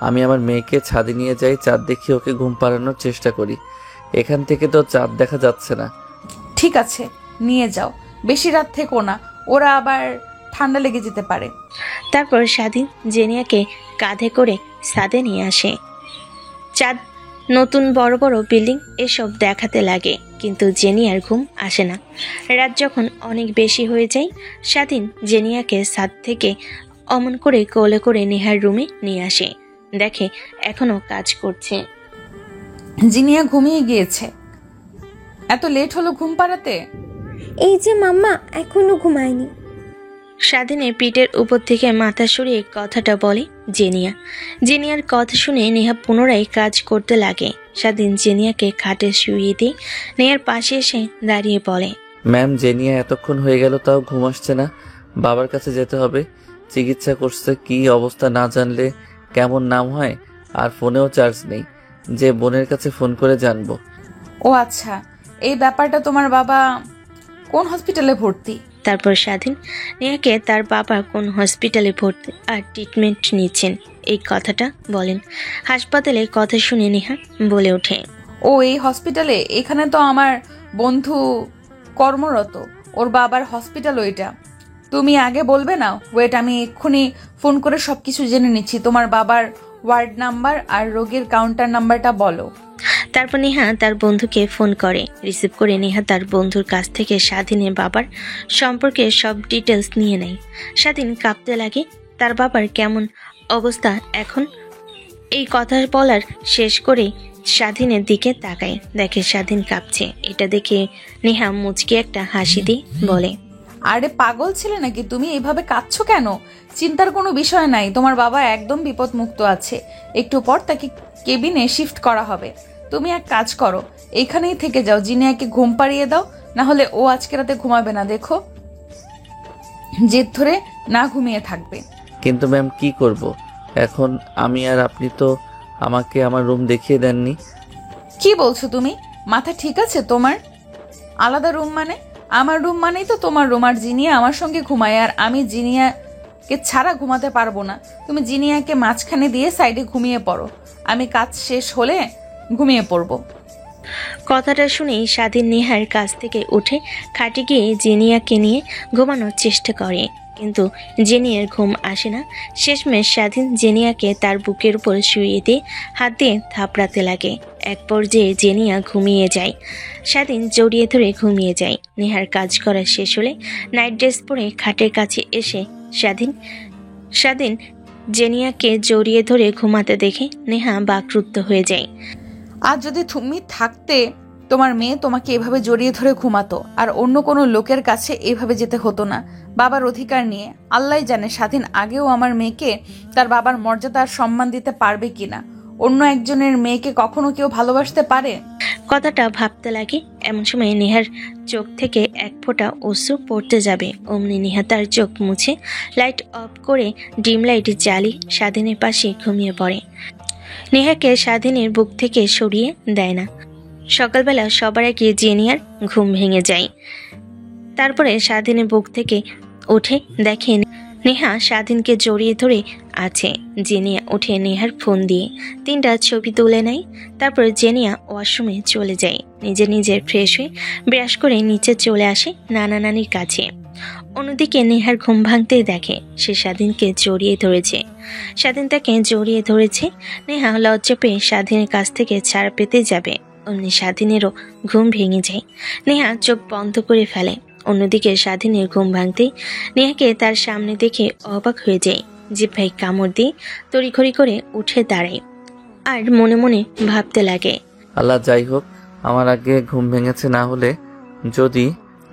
আমি আমার মেয়েকে ছাদে নিয়ে যাই, চাঁদ দেখি ওকে ঘুম পাড়ানোর চেষ্টা করি। এখান থেকে তো চাঁদ দেখা যাচ্ছে না। ঠিক আছে, নিয়ে যাও, বেশি রাত থেকো না, ওরা আবার ঠান্ডা লেগে যেতে পারে। তারপর স্বাধীন জেনিয়াকে কাঁধে করে ছাদে নিয়ে আসে। চাঁদ, নতুন বড় বড় বিল্ডিং এসব দেখাতে লাগে, কিন্তু জেনিয়ার ঘুম আসে না। রাত যখন অনেক বেশি হয়ে যায়, স্বাধীন জেনিয়াকে ছাদ থেকে অমন করে কোলে করে নেহার রুমে নিয়ে আসে। দেখে এখনো কাজ করছে। জিনিয়া ঘুমিয়ে গিয়েছে। এত লেট হলো ঘুম পাড়াতে? এই যে মাম্মা এখনো ঘুমায়নি। স্বাধীনের পিঠের উপর থেকে মাথা সরিয়ে কথাটা বলে জেনিয়ার কথা শুনে নেহা পুনরায় কাজ করতে লাগে। স্বাধীন জেনিয়াকে খাটে শুইয়ে দিয়ে নেহার পাশে এসে দাঁড়িয়ে বলে, ম্যাম, জেনিয়া এতক্ষণ হয়ে গেল তাও ঘুম আসছে না। বাবার কাছে যেতে হবে, চিকিৎসা করছে, কি অবস্থা না জানলে কেমন নাম হয়। আর ফোনেও চার্জ নেই, যে বোনের কাছে ফোন করে জানবো। ও আচ্ছা, এই ব্যাপারটা। তোমার বাবা কোন হসপিটালে ভর্তি? তারপর স্বাধীন নেহাকে তার বাবা কোন হসপিটালে ভর্তি আর ট্রিটমেন্ট নিচ্ছেন এই কথাটা বলেন। হাসপাতালে কথা শুনে নেহা বলে ওঠে, ও এই হসপিটালে? এখানে তো আমার বন্ধু কর্মরত, ওর বাবার হসপিটাল ওইটা। তুমি আগে বলবে না? ওয়েট, আমি এক্ষুনি ফোন করে সবকিছু জেনে নিচ্ছি। তোমার বাবার ওয়ার্ড নাম্বার আর রোগীর কাউন্টার নাম্বারটা বলো। তারপর নেহা তার বন্ধুকে ফোন করে। রিসিভ করে নেহা তার বন্ধুর কাছ থেকে স্বাধীনের বাবার সম্পর্কে সব ডিটেলস নিয়ে নেয়। স্বাধীন কাঁপতে লাগে। তার বাবার কেমন অবস্থা এখন? এই কথা বলার শেষ করে স্বাধীনের দিকে তাকায়, দেখে স্বাধীন কাঁপছে। এটা দেখে নেহা মুচকি একটা হাসি দিয়ে বলে, আরে পাগল ছিলে নাকি তুমি? এইভাবে কাঁদছো কেন? চিন্তার কোনো বিষয় নাই, তোমার বাবা একদম বিপদ মুক্ত আছে। একটু পর তাকে কেবিনে শিফট করা হবে। তুমি এক কাজ করো, এইখানেই থেকে যাও, জিনিয়াকে ঘুম পাড়িয়ে দাও, না হলে ও আজকে রাতে ঘুমাবে না। দেখো, জেদ ধরে না ঘুমিয়ে থাকবে। কিন্তু ম্যাম, কি করব এখন আমি আর আপনি তো আমাকে আমার রুম দেখিয়ে দেননি। কি বলছো তুমি? মাথা ঠিক আছে তোমার? আলাদা রুম মানে? আমার রুম মানেই তো তোমার রুম। আর জিনিয়া আমার সঙ্গে ঘুমায়, আর আমি জিনিয়াকে ছাড়া ঘুমাতে পারবো না। তুমি জিনিয়াকে মাঝখানে দিয়ে সাইডে ঘুমিয়ে পড়ো, আমি কাজ শেষ হলে ঘুমিয়ে পড়বো। কথাটা শুনেই স্বাধীন নেহার কাছ থেকে উঠে খাটে গিয়ে জেনিয়াকে নিয়ে ঘুমানোর চেষ্টা করে, কিন্তু জেনিয়ার ঘুম আসে না। শেষমেশ স্বাধীন জেনিয়াকে তার বুকের উপর শুইয়ে দিয়ে হাত দিয়ে থাপড়াতে লাগে। এক পর্যায়ে জেনিয়া ঘুমিয়ে যায়। স্বাধীন জড়িয়ে ধরে ঘুমিয়ে যায়। নেহার কাজ করা শেষ হলে নাইট ড্রেস পরে খাটের কাছে এসে স্বাধীন জেনিয়াকে জড়িয়ে ধরে ঘুমাতে দেখে নেহা বাকরুদ্ধ হয়ে যায়। আজ যদি তুমি থাকতে তোমার মেয়ে তোমাকে এভাবে জড়িয়ে ধরে ঘুমাতো আর অন্য কোনো লোকের কাছে এভাবে যেতে হতো না বাবার অধিকার নিয়ে। আল্লাহ জানে স্বাধীন আগেও আমার মেয়েকে তার বাবার মর্যাদা আর সম্মান দিতে পারবে কিনা। অন্য একজনের মেয়েকে কখনো কেউ ভালোবাসতে পারে? কথাটা ভাবতে লাগে। এমন সময় নেহার চোখ থেকে এক ফোঁটা অশ্রু পড়তে যাবে, অমনি নেহা তার চোখ মুছে লাইট অফ করে ডিম লাইট জ্বালি স্বাধীনের পাশে ঘুমিয়ে পড়ে। নেহাকে স্বাধীনের বুক থেকে সরিয়ে দেয় না। সকালবেলা সবার আগে জেনিয়ার ঘুম ভেঙে যায়। তারপরে স্বাধীনের বুক থেকে উঠে দেখে নেহা স্বাধীনকে জড়িয়ে ধরে আছে। জেনিয়া উঠে নেহার ফোন দিয়ে 3টা ছবি তুলে নেয়। তারপর জেনিয়া ওয়াশরুমে চলে যায়। নিজের ফ্রেশ হয়ে ব্রাশ করে নিচে চলে আসে নানা নানির কাছে। অন্যদিকে নেহার ঘুম ভাঙতেই দেখে সে স্বাধীনকে জড়িয়ে ধরেছে। স্বাধীন তাকে জড়িয়ে ধরেছে। নেহা লজ্জা পেয়ে স্বাধীনের কাছ থেকে ছাড় পেতে যাবে, অমনি স্বাধীনেরও ঘুম ভেঙে যায়। নেহা চোখ বন্ধ করে ফেলে। অন্যদিকে স্বাধীনের ঘুম ভাঙতেই নেহাকে তার সামনে দেখে অবাক হয়ে যায়। জিহ্বায় কামড় দিয়ে তড়িঘড়ি করে উঠে দাঁড়ায় আর মনে মনে ভাবতে লাগে, আল্লাহ, যাই হোক, আমার আগে ঘুম ভেঙেছে। না হলে যদি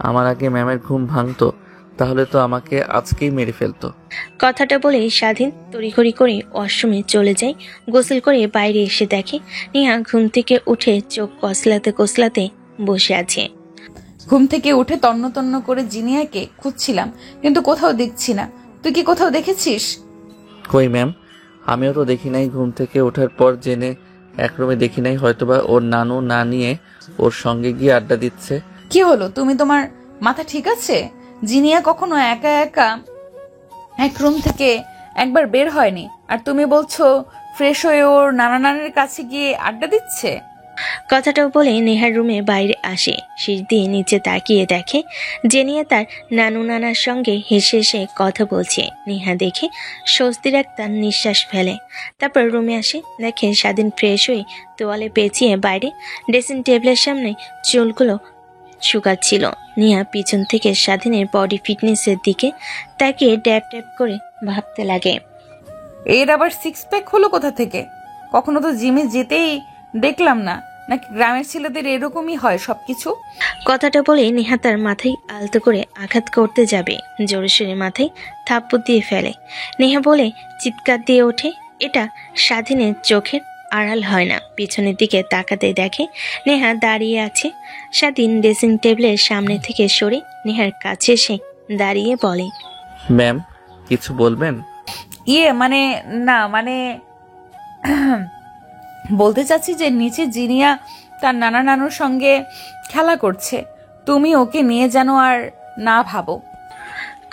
আমার আগে ম্যামের ঘুম ভাঙতো তাহলে তো আমাকে আজকেই মেরে ফেলতো। কথাটা বলে স্বাধীন তড়িঘড়ি করে ওয়াশরুমে চলে যায়। গোসল করে বাইরে এসে দেখে নেহা ঘুম থেকে উঠে চোখ কসলাতে বসে আছে। ঘুম থেকে উঠে তন্ন তন্ন করে জিনিয়াকে খুঁজছিলাম, কিন্তু কোথাও দেখছি না। তুই কি কোথাও দেখেছিস? কই ম্যাম, আমিও তো দেখি নাই। ঘুম থেকে ওঠার পর জেনে এক রুমে দেখি নাই, হয়তোবা ওর নানু না নিয়ে ওর সঙ্গে গিয়ে আড্ডা দিচ্ছে। কি হলো, তুমি তোমার মাথা ঠিক আছে? জিনিয়া কখনো একা একা এক রুম থেকে একবার বের হয়নি, আর তুমি বলছো ফ্রেশ হয়ে ওর নানা নানির কাছে গিয়ে আড্ডা দিচ্ছে। কথাটা বলে নেহার রুমে বাইরে আসে। শীষ দিয়ে নিচে তাকিয়ে দেখে জেনিয়া তার নানু নানার সঙ্গে হেসে হেসে কথা বলছে। নেহা দেখে স্বস্তির একটা নিঃশ্বাস ফেলে। তারপর রুমে আসে, দেখে স্বাধীন ফ্রেশ হয়ে তোয়ালে পেঁচিয়ে বাইরে ড্রেসিং টেবিলের সামনে চুলগুলো শুকাচ্ছিল। নেহা পিছন থেকে স্বাধীনের বডি ফিটনেসের দিকে তাকিয়ে ড্যাপ ড্যাপ করে ভাবতে লাগে, এর আবার 6 প্যাক হলো কোথা থেকে? কখনো তো জিমে যেতেই দেখলাম না, নাকি গ্রামের ছেলেদের এরকমই হয় সবকিছু? কথাটা বলে নেহা তার মাথায় আলতো করে আঘাত করতে যাবে, জোরে সোরে মাথায় থাপ্পড় দিয়ে ফেলে। নেহা বলে চিৎকার দিয়ে ওঠে। এটা স্বাধীনের চোখের আড়াল হয় না। পিছনের দিকে তাকাতে দেখে নেহা দাঁড়িয়ে আছে। স্বাধীন ড্রেসিং টেবিলের সামনে থেকে সরে নেহার কাছে এসে দাঁড়িয়ে বলে, ম্যাম, কিছু বলবেন? মানে বলতে চাচ্ছি যে নিচে জিনিয়া তার নানা নানুর সঙ্গে খেলা করছে, তুমি ওকে নিয়ে যেন আর না ভাবো।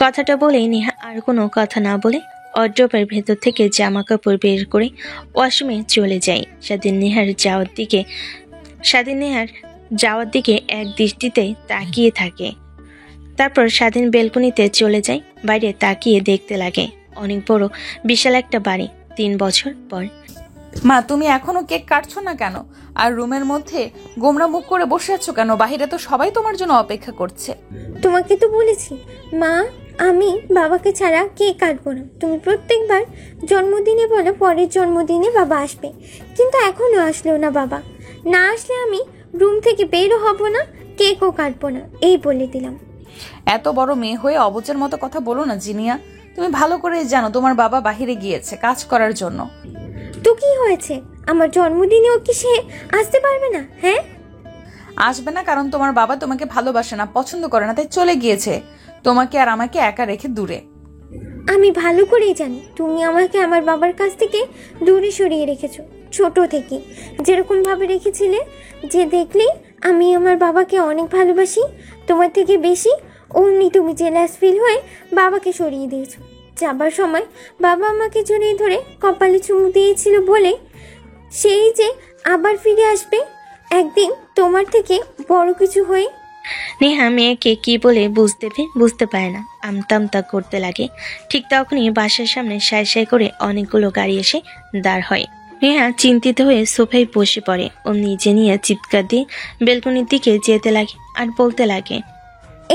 কথাটা বলে নেহা আর কোনো কথা না বলে ওয়ারড্রোবের ভেতর থেকে জামা কাপড় বের করে ওয়াশরুমে চলে যায়। স্বাধীন নেহার যাওয়ার দিকে এক দৃষ্টিতে তাকিয়ে থাকে। তারপর স্বাধীন বেলকনিতে চলে যায়। বাইরে তাকিয়ে দেখতে লাগে অনেক বড় বিশাল একটা বাড়ি। 3 বছর পর। মা, তুমি এখনো কেক কাটছো না কেন? আর রুমের মধ্যে গোমরা মুখ করে বসে আছো কেন? বাহিরে তো সবাই তোমার জন্য অপেক্ষা করছে। তোমাকে তো বলেছি মা, আমি বাবাকে ছাড়া কেক কাটবো না। তুমি প্রত্যেকবার জন্মদিনে বলো পরের জন্মদিনে বাবা আসবে, কিন্তু এখনো আসলো না বাবা। না আসলে আমি রুম থেকে বেরও হব না, কেকও কাটবো না, এই বলে দিলাম। এত বড় মেয়ে হয়ে অবুঝের মতো কথা বলো না জিনিয়া। তুমি ভালো করে জানো তোমার বাবা বাহিরে গিয়েছে কাজ করার জন্য। তো কি হয়েছে? আমার জন্মদিনেও কি সে আসতে পারবে না? হ্যাঁ, আসবে না, কারণ তোমার বাবা তোমাকে ভালোবাসে না, পছন্দ করে না, তাই চলে গিয়েছে তোমাকে আর আমাকে একা রেখে দূরে। আমি ভালো করেই জানি তুমি আমাকে আমার বাবার কাছ থেকে দূরে সরিয়ে রেখেছো। ছোট থেকে যেরকম ভাবে রেখেছিলে, যে দেখলেই আমি আমার বাবাকে অনেক ভালোবাসি তোমার থেকে বেশি, অমনি তুমি জেলাস ফিল হয়ে বাবাকে সরিয়ে দিয়েছো। যাবার সময় বাবা আমাকে জড়িয়ে ধরে কপালে চুমু দিয়েছিল বলে সেই যে আবার ফিরে আসবে একদিন তোমার থেকে বড় কিছু হয়ে। নেহা মেয়েকে কি বলে বুঝতে পারে না, আমতা করতে লাগে। ঠিক তখনই বাসার সামনে সাই সাই করে অনেকগুলো গাড়ি এসে দাঁড় হয়। নেহা চিন্তিত হয়ে সোফায় বসে পড়ে ও নিজে নিয়ে চিৎকার দিয়ে বেলকনির দিকে যেতে লাগে আর বলতে লাগে,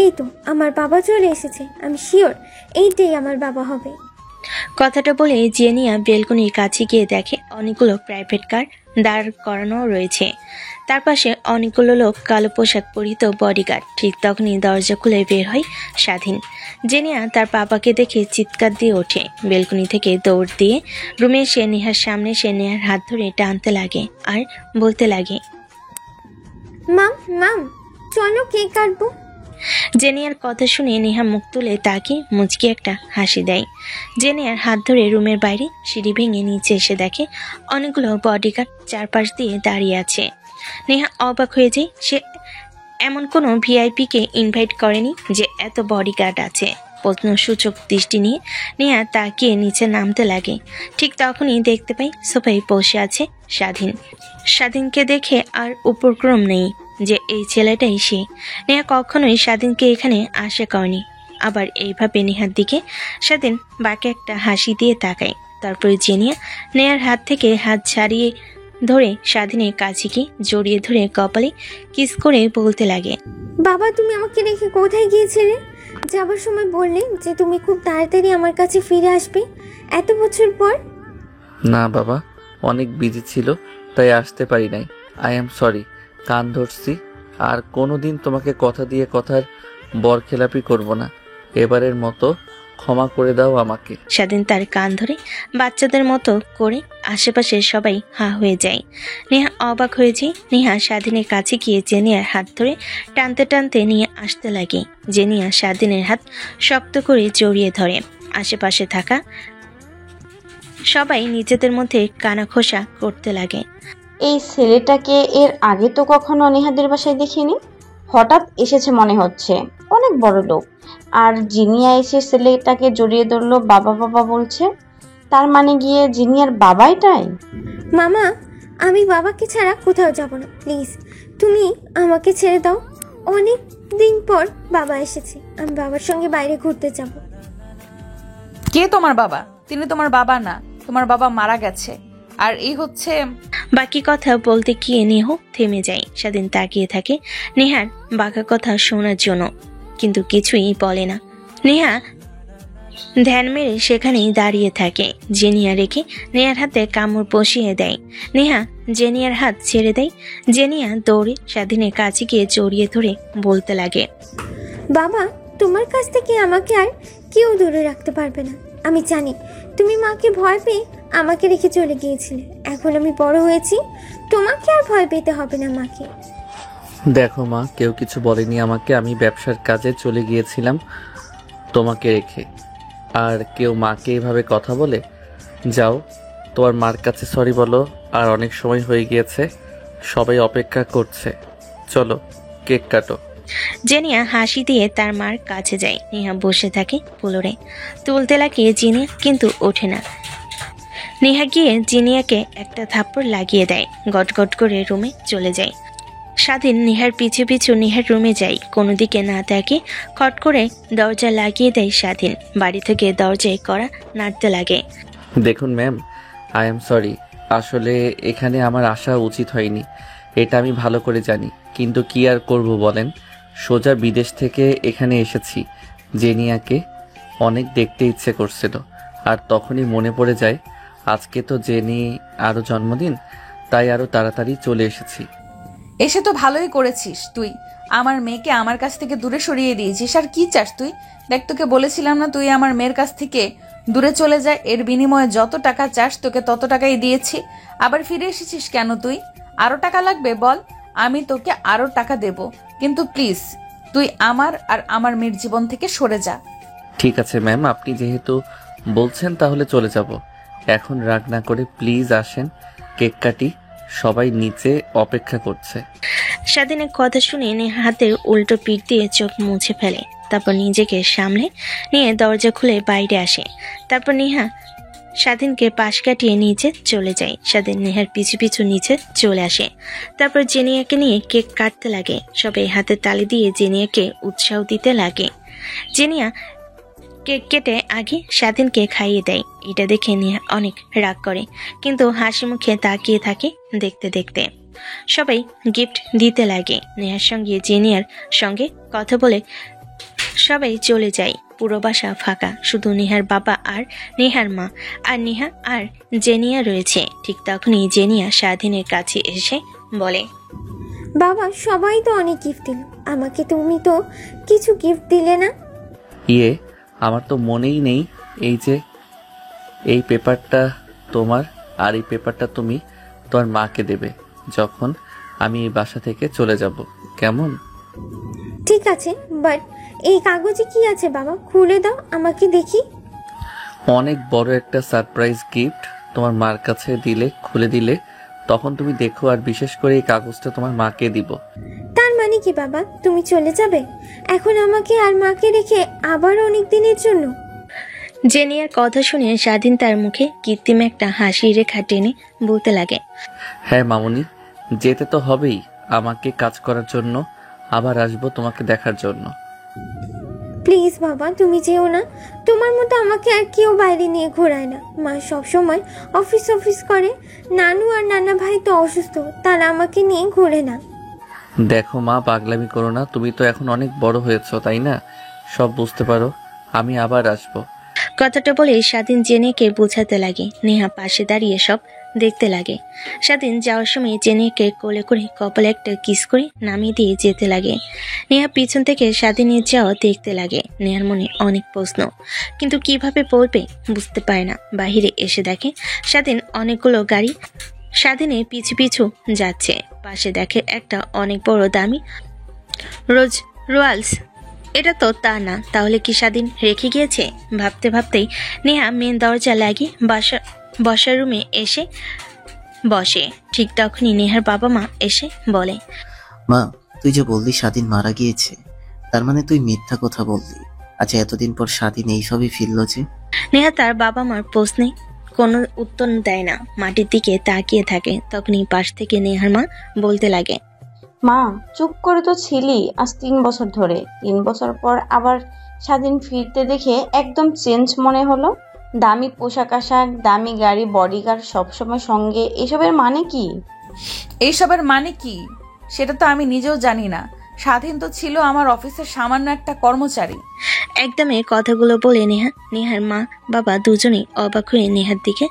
এই তো আমার বাবা চলে এসেছে, আমি শিওর এইটাই আমার বাবা হবে। কথাটা বলে জেনিয়া বেলকনির কাছে গিয়ে দেখে অনেকগুলো প্রাইভেট কার দাঁড় করানো রয়েছে। তার পাশে অনেকগুলো লোক কালো পোশাক পরিহিত বডিগার্ড। ঠিক তখনই দরজা খুলে বের হয় স্বাধীন। জেনিয়া তার পাপাকে দেখে চিৎকার দিয়ে ওঠে। বেলকনি থেকে দৌড় দিয়ে রুমে এসে নেহার সামনে সে নেহার হাত ধরে টানতে লাগে আর বলতে লাগে, মাম মাম চলো কেক কাটবো। জেনিয়ার কথা শুনে নেহা মুখ তুলে তাকে মুচকি একটা হাসি দেয়। জেনিয়ার হাত ধরে রুমের বাইরে সিঁড়ি ভেঙে নিচে এসে দেখে অনেকগুলো বডিগার্ড চারপাশ দিয়ে দাঁড়িয়ে আছে। নেহা অবাক হয়ে যায়। সে এমন কোনো ভিআইপিকে ইনভাইট করেনি যে এত বডিগার্ড আছে। প্রশ্নসূচক দৃষ্টি নিয়ে নেহা তাকিয়ে নিচে নামতে লাগে। ঠিক তখনই দেখতে পাই সোফায় বসে আছে স্বাধীন। স্বাধীনকে দেখে আর উপক্রম নেই যে এই ছেলেটাই সে। নেহা কখনোই স্বাধীনকে এখানে আশা করেনি। আবার এইভাবে নেহার দিকে স্বাধীন বাঁকে একটা হাসি দিয়ে তাকায়। তারপরে জেনিয়া নেহার হাত থেকে হাত ছাড়িয়ে ধরে স্বাধীনের কাছে গিয়ে জড়িয়ে ধরে কপালে কিস করে বলতে লাগে, বাবা তুমি আমাকে রেখে কোথায় গিয়েছিলে? যাবার সময় বললে যে তুমি খুব তাড়াতাড়ি আমার কাছে ফিরে আসবে এত বছর পর। না বাবা, অনেক বিজি ছিল তাই আসতে পারি নাই। I am sorry. কান ধরছি। আর কোনোদিন তোমাকে কথা দিয়ে কথার বরখেলাপি করব না। এবারের মতো ক্ষমা করে দাও আমাকে। স্বাধীন তার কান ধরে বাচ্চাদের মতো করে আশেপাশে সবাই হা হয়ে যায়। নেহা অবাক হয়ে যায়। নেহা স্বাধীনের কাছে গিয়ে জেনিয়ার হাত ধরে টানতে টানতে নিয়ে আসতে লাগে। জেনিয়া স্বাধীনের হাত শক্ত করে জড়িয়ে ধরে। আশেপাশে থাকা সবাই নিজেদের মধ্যে কানাঘোষা করতে লাগে। এই ছেলেটাকে এর আগে তো কখনো নেহাদের বাসায় দেখিনি, হঠাৎ এসেছে মনে হচ্ছে। অনেক বড় লোক। আর জিনিয়া এসে ছেলেটাকে জড়িয়ে ধরলো, বাবা বাবা বলছে। তার মানে গিয়ে জিনিয়ার বাবা এটাই? মামা আমি বাবাকে ছাড়া কোথাও যাব না, প্লিজ তুমি আমাকে ছেড়ে দাও। অনেক দিন পর বাবা এসেছে, আমি বাবার সঙ্গে বাইরে ঘুরতে যাব। কে তোমার বাবা? তিনি তোমার বাবা না, তোমার বাবা মারা গেছে। আর এই হচ্ছে। বাকি কথা বলতে গিয়ে নেহ থেমে যায়। স্বাধীন তাকিয়ে থাকে নেহার বাঁকা কথা শোনার জন্য, কিন্তু কিছুই বলে না। নেহা ধ্যান মেরে সেখানেই দাঁড়িয়ে থাকে। জেনিয়া রেখে নেহার হাতে কামড় বসিয়ে দেয়। নেহা জেনিয়ার হাত ছেড়ে দেয়। জেনিয়া দৌড়ে স্বাধীনের কাছে গিয়ে জড়িয়ে ধরে বলতে লাগে, বাবা তোমার কাছ থেকে আমাকে আর কেউ দূরে রাখতে পারবে না। আমি জানি তুমি মাকে ভয় পেয়ে আমাকে রেখে চলে গিয়েছিলে। এখন আমি বড় হয়েছি, তোমাকে আর ভয় পেতে হবে না মাকে। দেখো মা, কেউ কিছু বলেনি আমাকে। আমি ব্যবসার কাজে চলে গিয়েছিলাম তোমাকে রেখে। আর কেউ মাকে এভাবে কথা বলে? যাও তোমার মার কাছে সরি বলো। আর অনেক সময় হয়ে গিয়েছে, সবাই অপেক্ষা করছে। চলো কেক কাটো। জেনিয়া হাসি দিয়ে তার মার কাছে যায়। নেহা বসে থাকে ফ্লোরে, তুলতে লাগে জিনিয়া, কিন্তু ওঠে না। নেহা গিয়ে জিনিয়াকে একটা থাপ্পড় লাগিয়ে দেয়। গটগট করে রুমে চলে যায়। স্বাধীন নেহার পিছু পিছু নেহার রুমে যায়। কোনো দিকে না তাকে খট করে দরজা লাগিয়ে দেয় স্বাধীন। বাড়ি থেকে দরজায় কড়া নাড়তে লাগে। দেখুন ম্যাম, আই এম সরি। আসলে এখানে আমার আসা উচিত হয়নি, এটা আমি ভালো করে জানি। কিন্তু কি আর করব বলেন, সোজা বিদেশ থেকে এখানে এসেছি। জেনিয়াকে অনেক দেখতে ইচ্ছে করছিল, আর তখনই মনে পড়ে যায় আজকে তো জেনি আরও জন্মদিন, তাই আরও তাড়াতাড়ি চলে এসেছি। এসে তো ভালোই করেছিস তুই। আমার মেয়েকে আমার কাছ থেকে দূরে সরিয়ে দিয়েছিস। আর কি চাস তুই? দেখ, তোকে বলেছিলাম না তুই আমার মেয়ের কাছ থেকে দূরে চলে যায়। এর বিনিময়ে যত টাকা চাস তোকে তত টাকাই দিয়েছি। আবার ফিরে এসেছিস কেন তুই? আরো টাকা লাগবে বল, আমি তোকে আরো টাকা দেব। কিন্তু প্লিজ তুই আমার আর আমার মেয়ের জীবন থেকে সরে যা। ঠিক আছে ম্যাম, আপনি যেহেতু বলছেন তাহলে চলে যাব। এখন রাগ না করে প্লিজ আসেন, কেক কাটি। সবাই নিচে অপেক্ষা করছে। স্বাধীনের কথা শুনে নেহা হাতের উল্টো পিঠ দিয়ে চোখ মুছে ফেলে। তারপর নিজেকে সামলে নিয়ে দরজা খুলে বাইরে আসে। তারপর নেহা স্বাধীনকে পাশ কাটিয়ে নিচে চলে যায়। স্বাধীন নেহার পিছু পিছু নিচে চলে আসে। তারপর জেনিয়াকে নিয়ে কেক কাটতে লাগে। সবাই হাতে তালি দিয়ে জেনিয়াকে উৎসাহ দিতে লাগে। জেনিয়া কেক কেটে আগে স্বাধীনকে খাইয়ে দেয়। এটা দেখে নেহা অনেক রাগ করে, কিন্তু হাসি মুখে তাকিয়ে থাকে দেখতে দেখতে। সবাই গিফট দিতে লাগে। নেহার সঙ্গে জেনিয়ার সঙ্গে কথা বলে সবাই চলে যায়, পুরো বাসা ফাঁকা, শুধু নেহার বাবা আর নেহার মা আর নেহা আর জেনিয়া রয়েছে। ঠিক তখনই জেনিয়া স্বাধীনের কাছে এসে বলে, বাবা সবাই তো অনেক গিফট দিল, আমাকে তুমি তো কিছু গিফট দিলে না। আমার তো মনেই নেই। এই যে এই পেপারটা তোমার, আর এই পেপারটা তুমি তোমার মাকে দেবে যখন আমি এই বাসা থেকে চলে যাব, কেমন? ঠিক আছে, বাট এই কাগজে কি আছে বাবা? খুলে দাও, আমাকে দেখি। অনেক বড় একটা সারপ্রাইজ গিফট তোমার মার কাছে খুলে দিলে তখন তুমি দেখো। আর বিশেষ করে এই কাগজটা তোমার মাকে দিব। তার মানে কি বাবা, তুমি চলে যাবে এখন আমাকে আর মাকে রেখে আবার অনেক দিনের জন্য? জেনিয়ার কথা শুনে স্বাধীন তার মুখে কৃত্রিম একটা হাসি রেখা টেনে বলতে লাগে, হ্যাঁ মামুনি, যেতে তো হবেই আমাকে কাজ করার জন্য। আবার আসবো তোমাকে দেখার জন্য। প্লিজ বাবা, তুমি যেও না। তোমার মতো আমাকে আর কেউ বাইরে নিয়ে ঘোরায় না। মা সবসময় অফিস করে, নানু আর নানা ভাই তো অসুস্থ, তারা আমাকে নিয়ে ঘোরে না। দেখো মা, পাগলামি করো না। তুমি তো এখন অনেক বড় হয়েছো, তাই না? সব বুঝতে পারো। আমি আবার আসবো। কথাটা বলে স্বাধীন জেনিয়াকে বোঝাতে লাগে। নেহা পাশে দাঁড়িয়ে সব দেখতে লাগে। স্বাধীন যাওয়ার সময় জেনিয়াকে কোলে করে কপালে একটা কিস করে নামিয়ে দিয়ে যেতে লাগে। নেহা পিছন থেকে স্বাধীনের যাওয়া দেখতে লাগে। নেহার মনে অনেক প্রশ্ন, কিন্তু কিভাবে বলবে বুঝতে পারে না। বাহিরে এসে দেখে স্বাধীন অনেকগুলো গাড়ি স্বাধীনের পিছু পিছু যাচ্ছে। পাশে দেখে একটা অনেক বড় দামি রয়্যালস। এটা তো তা না, তাহলে কি স্বাধীন রেখে গিয়েছে? ভাবতে ভাবতেই নেহা মেন দরজা লাগিয়ে বসার রুমে এসে বসে। ঠিক তখনই নেহার বাবা মা এসে বলে, মা, তুই যে বললি স্বাধীন মারা গিয়েছে, তার মানে তুই মিথ্যা কথা বললি। আচ্ছা, এতদিন পর স্বাধীন এইভাবে ফিরল যে? নেহা তার বাবা মার প্রশ্নে কোনো উত্তর দেয় না, মাটির দিকে তাকিয়ে থাকে। তখনই পাশ থেকে নেহার মা বলতে লাগে, মা চুপ করে তো ছিলি আজ 3 বছর ধরে, 3 বছর পর আবার স্বাধীন ফিরতে দেখে একদম চেঞ্জ মনে হলো। দামি পোশাক আশাক, দামি গাড়ি, বডিগার্ড সবসময় সঙ্গে, এসবের মানে কি? এইসবের মানে কি সেটা তো আমি নিজেও জানি না। স্বাধীন তো ছিল আমার অফিসের সামান্য একটা কর্মচারী। একদমই কথাগুলো বলে নেহার মা বাবা দুজনেই অবাক হয়ে নেহার দিকে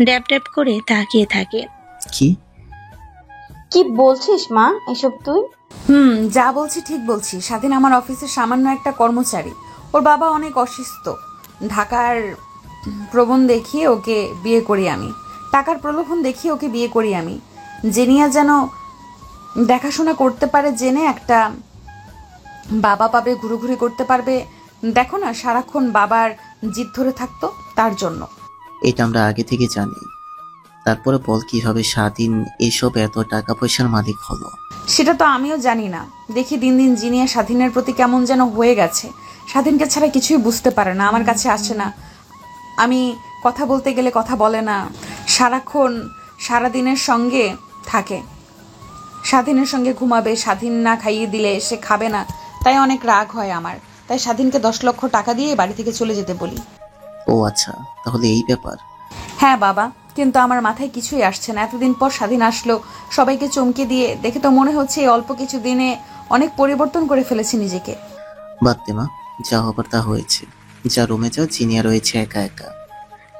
ড্যাব ড্যাব করে তাকিয়ে থাকে। কি বলছিস মা এসব তুই? যা বলছি ঠিক বলছি। স্বাধীন আমার অফিসের সামান্য একটা কর্মচারী। ওর বাবা অনেক অসুস্থ। ঢাকার প্রলোভন দেখিয়ে ওকে বিয়ে করি আমি। টাকার প্রলোভন দেখিয়ে ওকে বিয়ে করি আমি। জেনিয়া যেন দেখাশোনা করতে পারে, জেনে একটা বাবা পাবে, ঘুরোঘুরি করতে পারবে। দেখো না, সারাক্ষণ বাবার জিদ ধরে থাকতো, তার জন্য। এটা আমরা আগে থেকে জানি। তারপরে বল কিভাবে স্বাধীন এসব এত টাকা পয়সার মালিক হলো? সেটা তো আমিও জানি না। দেখি দিন দিন জিনিয়া স্বাধীনের প্রতি কেমন যেন হয়ে গেছে। স্বাধীনকে ছাড়া কিছুই বুঝতে পারে না, আমার কাছে আসে না। আমি কথা বলতে গেলে কথা বলে না, সারাক্ষণ সারাদিনের সঙ্গে থাকে। স্বাধীনের সঙ্গে ঘুমাবে, স্বাধীন না খাইয়ে দিলে সে খাবে না, তাই অনেক রাগ হয় আমার। তাই স্বাধীনকে 10 লক্ষ টাকা দিয়ে বাড়ি থেকে চলে যেতে বলি। ও আচ্ছা, তাহলে এই ব্যাপার। হ্যাঁ বাবা, কিন্তু আমার মাথায় কিছুই আসছে না। এতদিন পর স্বাধীন আসলো, সবাইকে চমকে দিয়ে। দেখে তো মনে হচ্ছে এই অল্প কিছু দিনে অনেক পরিবর্তন করে ফেলেছি নিজেকে। বাদ দে মা, যা হবার তা হয়েছে। যা রুমে যাও, জিনিয়া রয়েছে একা একা।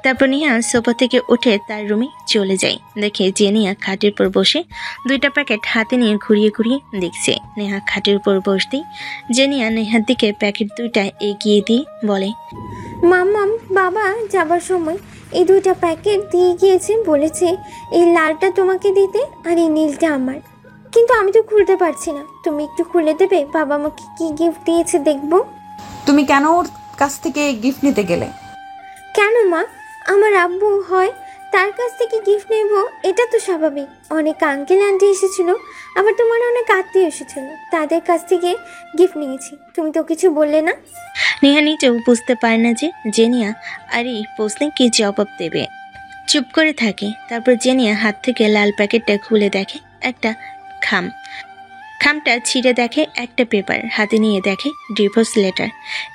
তারপর নেহা সোফা থেকে উঠে তার রুমে চলে যায়। দেখে জেনিয়া খাটের উপর বসে 2টা প্যাকেট হাতে নিয়ে ঘুরিয়ে ঘুরিয়ে দেখছে। নেহা খাটের উপর বসতেই জেনিয়া নেহার দিকে প্যাকেট 2টা এগিয়ে দিয়ে বলে, মাম্মাম, বাবা যাবার সময় এই 2টা প্যাকেট দিয়ে গিয়েছে, বলেছে এই লালটা তোমাকে দিতে আর এই নীলটা আমার। কিন্তু আমি তো খুলতে পারছি না, তুমি একটু খুলে দেবে? বাবা আমাকে কি গিফট দিয়েছে দেখবো। তুমি কেন ওর কাছ থেকে গিফট নিতে গেলে? কেন মা, আমার আব্বু হয়, তার কাছ থেকে গিফট নেব, এটা তো স্বাভাবিক। অনেক আঙ্কেল আন্টি এসেছিল, আবার তোমার অনেক আত্মীয় এসেছিল, তাদের কাছ থেকে গিফট নিয়েছি। তুমি তো কিছু বললে না। নেহা নিজেও বুঝতে পারে না যে জেনিয়া আর এই প্রশ্নে কি জবাব দেবে। চুপ করে থাকে। তারপর জেনিয়া হাত থেকে লাল প্যাকেটটা খুলে দেখে একটা খামটা ছিঁড়ে দেখে একটা পেপার, হাতে নিয়ে দেখে ডিভোর্স লেটার।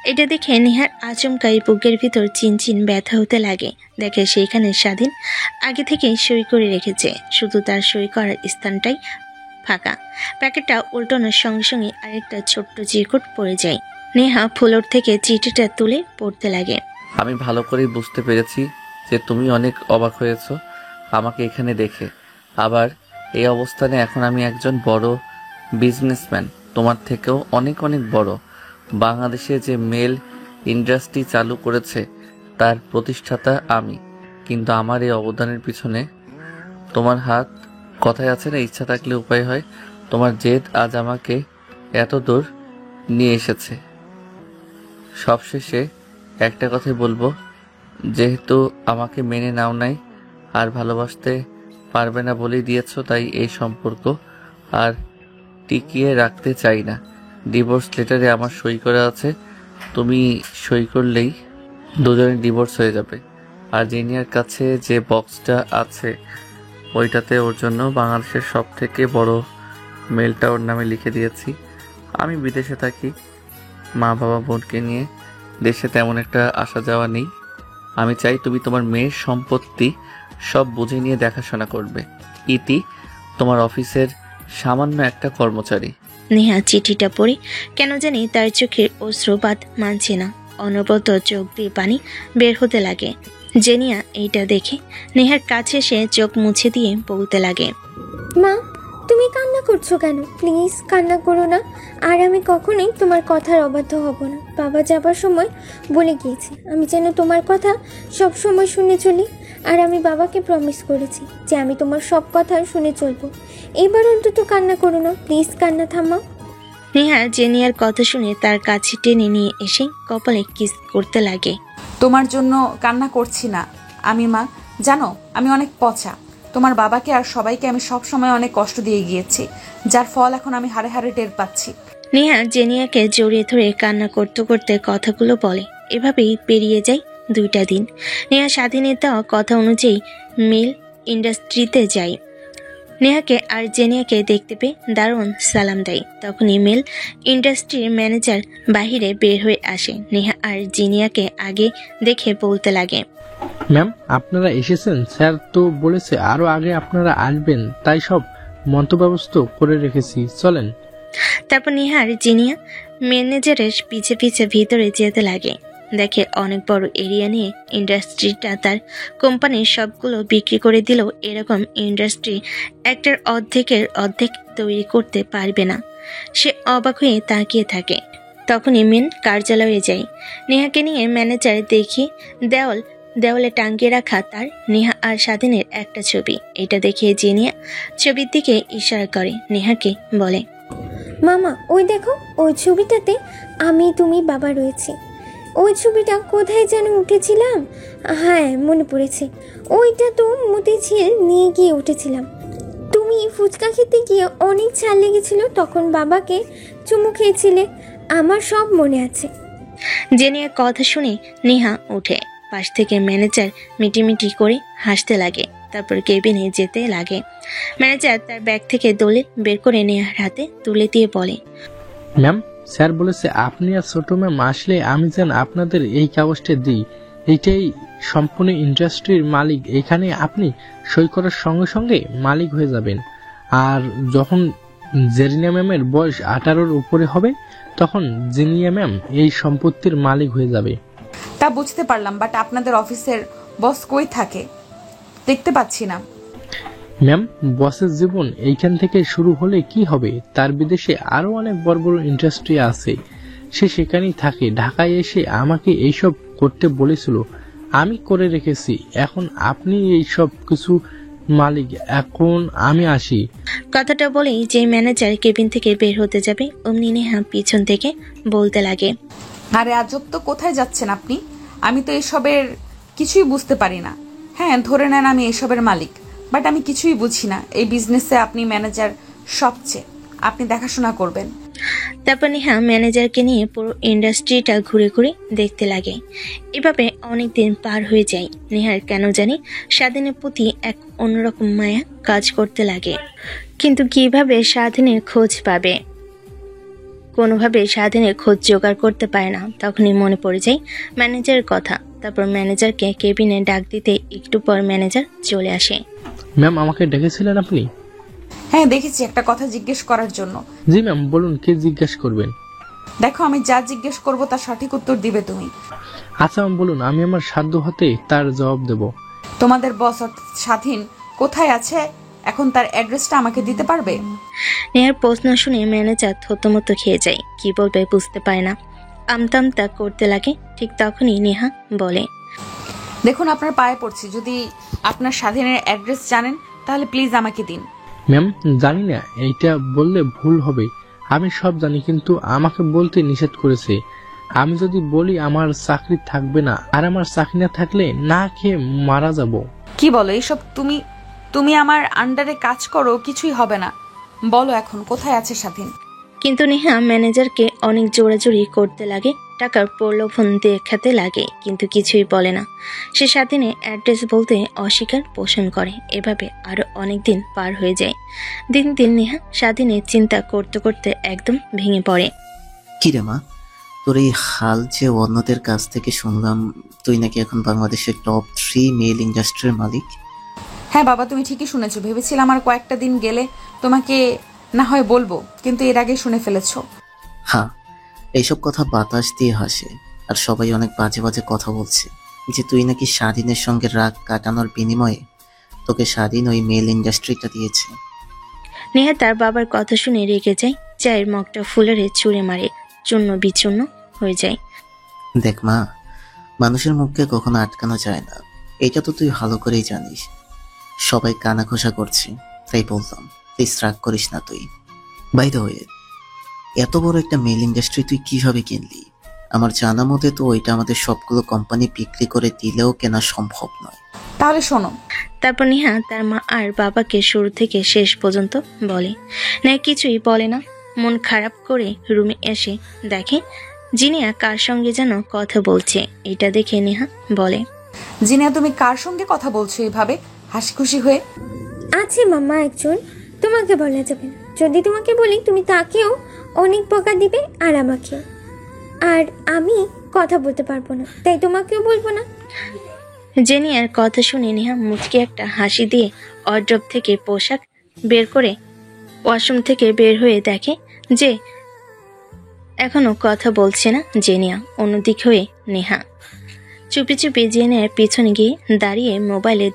এটা দেখে নেহার আচমকাই বুকের ভিতর চিনচিন ব্যথা হতে লাগে। দেখে সেইখানে স্বাধীন আগে থেকে সই করে রেখেছে, শুধু তার সই করার স্থানটাই ফাঁকা। প্যাকেটটা উল্টানোর সঙ্গে সঙ্গে আরেকটা ছোট্ট চিরকুট পড়ে যায়। নেহা ফ্লোর থেকে চিঠিটা তুলে পড়তে লাগে। আমি ভালো করেই বুঝতে পেরেছি যে তুমি অনেক অবাক হয়েছো আমাকে এখানে দেখে। আবার এই অবস্থানে এখন আমি একজন বড় বিজনেসম্যান, তোমার থেকেও অনেক অনেক বড়। বাংলাদেশে যে মেল ইন্ডাস্ট্রি চালু করেছে তার প্রতিষ্ঠাতা আমি, কিন্তু আমার এই অবদানের পিছনে তোমার হাত। কথায় আছে না, ইচ্ছা থাকলে উপায় হয়। তোমার জেদ আজ আমাকে এত দূর নিয়ে এসেছে। সবশেষে একটা কথাই বলবো, যেহেতু আমাকে মেনে নাও নাই আর ভালোবাসতে পারবে না বলেই দিয়েছো, তাই এই সম্পর্ক আর টিকিয়ে রাখতে চাই না। ডিভোর্স লেটারে আমার সই করা আছে, তুমি সই করলেই দুজনের ডিভোর্স হয়ে যাবে। আর জিনিয়ার কাছে যে বক্সটা আছে ওইটাতে ওর জন্য বাংলাদেশের সব থেকে বড় মেলটা ওর নামে লিখে দিয়েছি। আমি বিদেশে থাকি, মা বাবা বোনকে নিয়ে, দেশে তেমন একটা আসা যাওয়া নেই। আমি চাই তুমি তোমার মেয়ের সম্পত্তি সব বুঝে নিয়ে দেখাশোনা করবে। ইতি, তোমার অফিসের সামান্য একটা কর্মচারী। নেহা চিঠিটা পড়ে কেন জানি তার চোখের অশ্রুপাত মানছে না, অনবরত চোখ দিয়ে পানি বের হতে লাগে। জেনিয়া এইটা দেখে নেহার কাছে এসে চোখ মুছে দিয়ে বলতে লাগে, মা, তুমি কান্না করছো কেন? প্লিজ কান্না করো না। আর আমি কখনোই তোমার কথার অবাধ্য হব না। বাবা যাবার সময় বলে গিয়েছে আমি যেন তোমার কথা সব সময় শুনে চলি। আর আমি বাবাকে প্রমিস করেছি যে আমি তোমার সব কথা শুনে চলবো। এবার অন্তত কান্না করো না, প্লিজ কান্না থামাও। নেহা জেনিয়ার কথা শুনে তার কাছে টেনে নিয়ে এসে কপালে কিস করতে লাগে। তোমার জন্য কান্না করছি না আমি মা, জানো আমি অনেক পচা। তোমার বাবাকে আর সবাইকে আমি সব সময় অনেক কষ্ট দিয়ে গিয়েছি, যার ফল এখন আমি হাড়ে হাড়ে টের পাচ্ছি। নেহা জেনিয়াকে জড়িয়ে ধরে কান্না করতে করতে কথাগুলো বলে। এভাবেই পেরিয়ে যায় 2টা দিন। নেহা স্বাধীনের দেওয়া কথা অনুযায়ী মিল ইন্ডাস্ট্রিতে যায়। নেহাকে আর জেনিয়াকে দেখতে পেয়ে দারুণ সালাম দেয়। তখনই মিল ইন্ডাস্ট্রির ম্যানেজার বাহিরে বের হয়ে আসে। নেহা আর জেনিয়াকে আগে দেখে বলতে লাগে, ম্যাম আপনারা এসেছেন। স্যার তো বলেছে আরো আগে আপনারা আসবেন, তাই সব মন্তব্যবস্থা করে রেখেছি, চলেন। তারপর নেহা আর জেনিয়া ম্যানেজারের পিছে পিছে ভিতরে যেতে লাগে। দেখে অনেক বড় এরিয়া নিয়ে ইন্ডাস্ট্রিটা তার কোম্পানির সবগুলো বিক্রি করে দিলেও এরকম ইন্ডাস্ট্রি একটার অর্ধেকের অর্ধেক তৈরি করতে পারবে না। সে অবাক হয়ে তাকিয়ে থাকে। তখনই মেন কার্যালয়ে যায়। নেহাকে নিয়ে ম্যানেজার দেখি দেওয়ালে টাঙ্গিয়ে রাখা তার, নেহা আর স্বাধীনের একটা ছবি। এটা দেখে জেনিয়া ছবির দিকে ইশারা করে নেহাকে বলে, মামা ওই দেখো, ওই ছবিটাতে আমি তুমি বাবা রয়েছে। ওই ছবিটা কোথায় যেন উঠেছিলাম, হ্যাঁ মনে পড়েছে, ওইটা তো মতিঝিল নিয়ে গিয়ে উঠেছিলাম। তুমি ফুচকা খেতে গিয়ে অনেক ছাড় লেগেছিল, তখন বাবাকে চুমু খেয়েছিলে, আমার সব মনে আছে। জেনিয়ার কথা শুনে নেহা উঠে। পাশ থেকে ম্যানেজার মিটিমিটি করে হাসতে লাগে। তারপর কেবিনে যেতে লাগে। ম্যানেজার তার ব্যাগ থেকে দলিল বের করে নেহার হাতে তুলে দিয়ে বলে, ম্যাম স্যার বলেছে আপনি আর ছোট ম্যাম আসলে আমি যেন আপনাদের এই কাগজটা দিই। এইটাই সম্পূর্ণ ইন্ডাস্ট্রির মালিক। এখানে আপনি সই করার সঙ্গে সঙ্গে মালিক হয়ে যাবেন। আর যখন জেরিনা ম্যামের বয়স 18-র উপরে হবে তখন জেনিয়া ম্যাম এই সম্পত্তির মালিক হয়ে যাবে। তা বুঝতে পারলাম, বাট আপনাদের অফিসের বস কই থাকে দেখতে পাচ্ছি না। ম্যাম বসের জীবন এইখান থেকে শুরু হলে কি হবে, তার বিদেশে আরো অনেক বড় বড় ইন্ডাস্ট্রি আছে, সে সেখানেই থাকে। ঢাকায় এসে আমাকে এইসব করতে বলেছিল, আমি করে রেখেছি। এখন আপনি এই সব কিছু মালিক, এখন আমি আসি। কথাটা বলেই যে ম্যানেজার কেবিন থেকে বের হতে যাবে অমনি নেহা পিছন থেকে বলতে লাগে, আরে আজব তো, কোথায় যাচ্ছেন আপনি? আমি তো এসবের কিছুই বুঝতে পারি না। হ্যাঁ ধরে নেন আমি এসবের মালিক, বাট আমি কিছুই বুঝি না। এই বিজনেসে আপনি ম্যানেজার, সবচেয়ে আপনি দেখাশোনা করবেন। তারপর নেহা ম্যানেজারকে নিয়ে পুরো ইন্ডাস্ট্রিটা ঘুরে ঘুরে দেখতে লাগে। এভাবে অনেক দিন পার হয়ে যায়। নেহার কেন জানি স্বাধীনের প্রতি এক অন্যরকম মায়া কাজ করতে লাগে। কিন্তু কিভাবে স্বাধীনের খোঁজ পাবে? কোনোভাবে স্বাধীনের খোঁজ জোগাড় করতে পারে না। তখনই মনে পড়ে যায় ম্যানেজারের কথা। তারপর ম্যানেজারকে কেবিনে ডাক দিতে একটু পর ম্যানেজার চলে আসে। ম্যাম আমাকে ডেকেছিলেন আপনি? হ্যাঁ দেখেছি, একটা কথা জিজ্ঞেস করার জন্য। জি ম্যাম বলুন, কে জিজ্ঞেস করবেন? দেখো, আমি যা জিজ্ঞেস করব তার সঠিক উত্তর দিবে তুমি। আচ্ছা বলুন, আমি আমার সাধ্য হাতে তার জবাব দেব। তোমাদের বস স্বাধীন কোথায় আছে এখন, তার অ্যাড্রেসটা আমাকে দিতে পারবে? নেহার প্রশ্ন শুনে ম্যানেজার থতমত খেয়ে যায়, কি বলবে বুঝতে পারে না, আমতামতা করতে লাগে। ঠিক তখনই নেহা বলে, দেখুন, আপনার পায়ে পড়ছি, যদি আপনার স্বাধীনের অ্যাড্রেস জানেন তাহলে প্লিজ আমাকে দিন। ম্যাম, জানি না, এইটা বললে ভুল হবে। আমি সব জানি, কিন্তু আমাকে বলতে নিষেধ করেছে। আমি যদি বলি আমার চাকরি থাকবে না, আর আমার চাকরি না থাকলে না খেয়ে মারা যাব। কি বলো এইসব? তুমি আমার আন্ডারে কাজ করো, কিছুই হবে না। বলো এখন কোথায় আছে স্বাধীন? কিন্তু নেহা ম্যানেজারকে অনেক জোরাজোরি করতে লাগে, টাকার প্রলোভন দেখাতে লাগে, কিন্তু কিছুই বলে না। সে স্বাধীনের অ্যাড্রেস বলতে অস্বীকার পোষণ করে। এভাবে আরো অনেক দিন পার হয়ে যায়। দিন দিন নেহা স্বাধীনের চিন্তা করতে করতে একদম ভেঙে পড়ে। কি রে মা, তোর এই হাল যে অন্যদের কাছ থেকে শুনলাম, তুই নাকি এখন বাংলাদেশের টপ 3 মেল ইন্ডাস্ট্রির মালিক। হ্যাঁ বাবা, তুমি ঠিকই শুনেছো। ভেবেছিলাম আর কয়েকটা দিন গেলে তোমাকে না হয় বলবো, কিন্তু এর আগে শুনে ফেলেছো। হ্যাঁ, এইসব কথা বাতাস দিয়ে হাসে, আর সবাই অনেক বাজে বাজে কথা বলছে যে তুই নাকি স্বাধীনের সঙ্গে রাগ কাটানোর বিনিময়ে তোকে স্বাধীন ওই মেল ইন্ডাস্ট্রিটা দিয়েছে। নেহা তার বাবার কথা শুনে রেগে যায়, চায়ের মগটা ফুলারে ছুঁড়ে মারে, চূর্ণ বিচূর্ণ হয়ে যায়। দেখ মা, মানুষের মুখকে কখনো আটকানো যায় না, এটা তো তুই ভালো করেই জানিস। সবাই কানাঘোষা করছে, তাই বললাম প্লিজ রাগ করিস না তুই। বাই দ্য ওয়ে, এত বড় একটা মেল ইন্ডাস্ট্রি তুই কিভাবে কিনলি? আমার জানা মতে তো ওইটা আমাদের সবগুলো কোম্পানি বিক্রি করে দিলেও কেনা সম্ভব নয়। তাহলে শোনো। তারপর নেহা তার মা আর বাবাকে শুরু থেকে শেষ পর্যন্ত বলে। নেহা কিছুই বলে না, মন খারাপ করে রুমে এসে দেখে জিনিয়া কার সঙ্গে যেন কথা বলছে। এটা দেখে নেহা বলে, জিনিয়া, তুমি কার সঙ্গে কথা বলছো এভাবে হাসি খুশি হয়ে? আছে মামা একজন, তোমাকে বলা যাবে না। যদি তোমাকে বলি তুমি তাকেও অনেক বকা দিবে আর আমাকেও, আর আমি কথা বলতে পারবো না, তাই তোমাকেও বলবো না। জেনিয়ার কথা শুনে নেহা মুচকে একটা হাসি দিয়ে ওয়ার্ড্রপ থেকে পোশাক বের করে ওয়াশরুম থেকে বের হয়ে দেখে যে এখনো কথা বলছে না জেনিয়া। অন্যদিক হয়ে নেহা চুপি চুপি জেনিয়ার পিছনে গিয়ে দাঁড়িয়ে মোবাইলের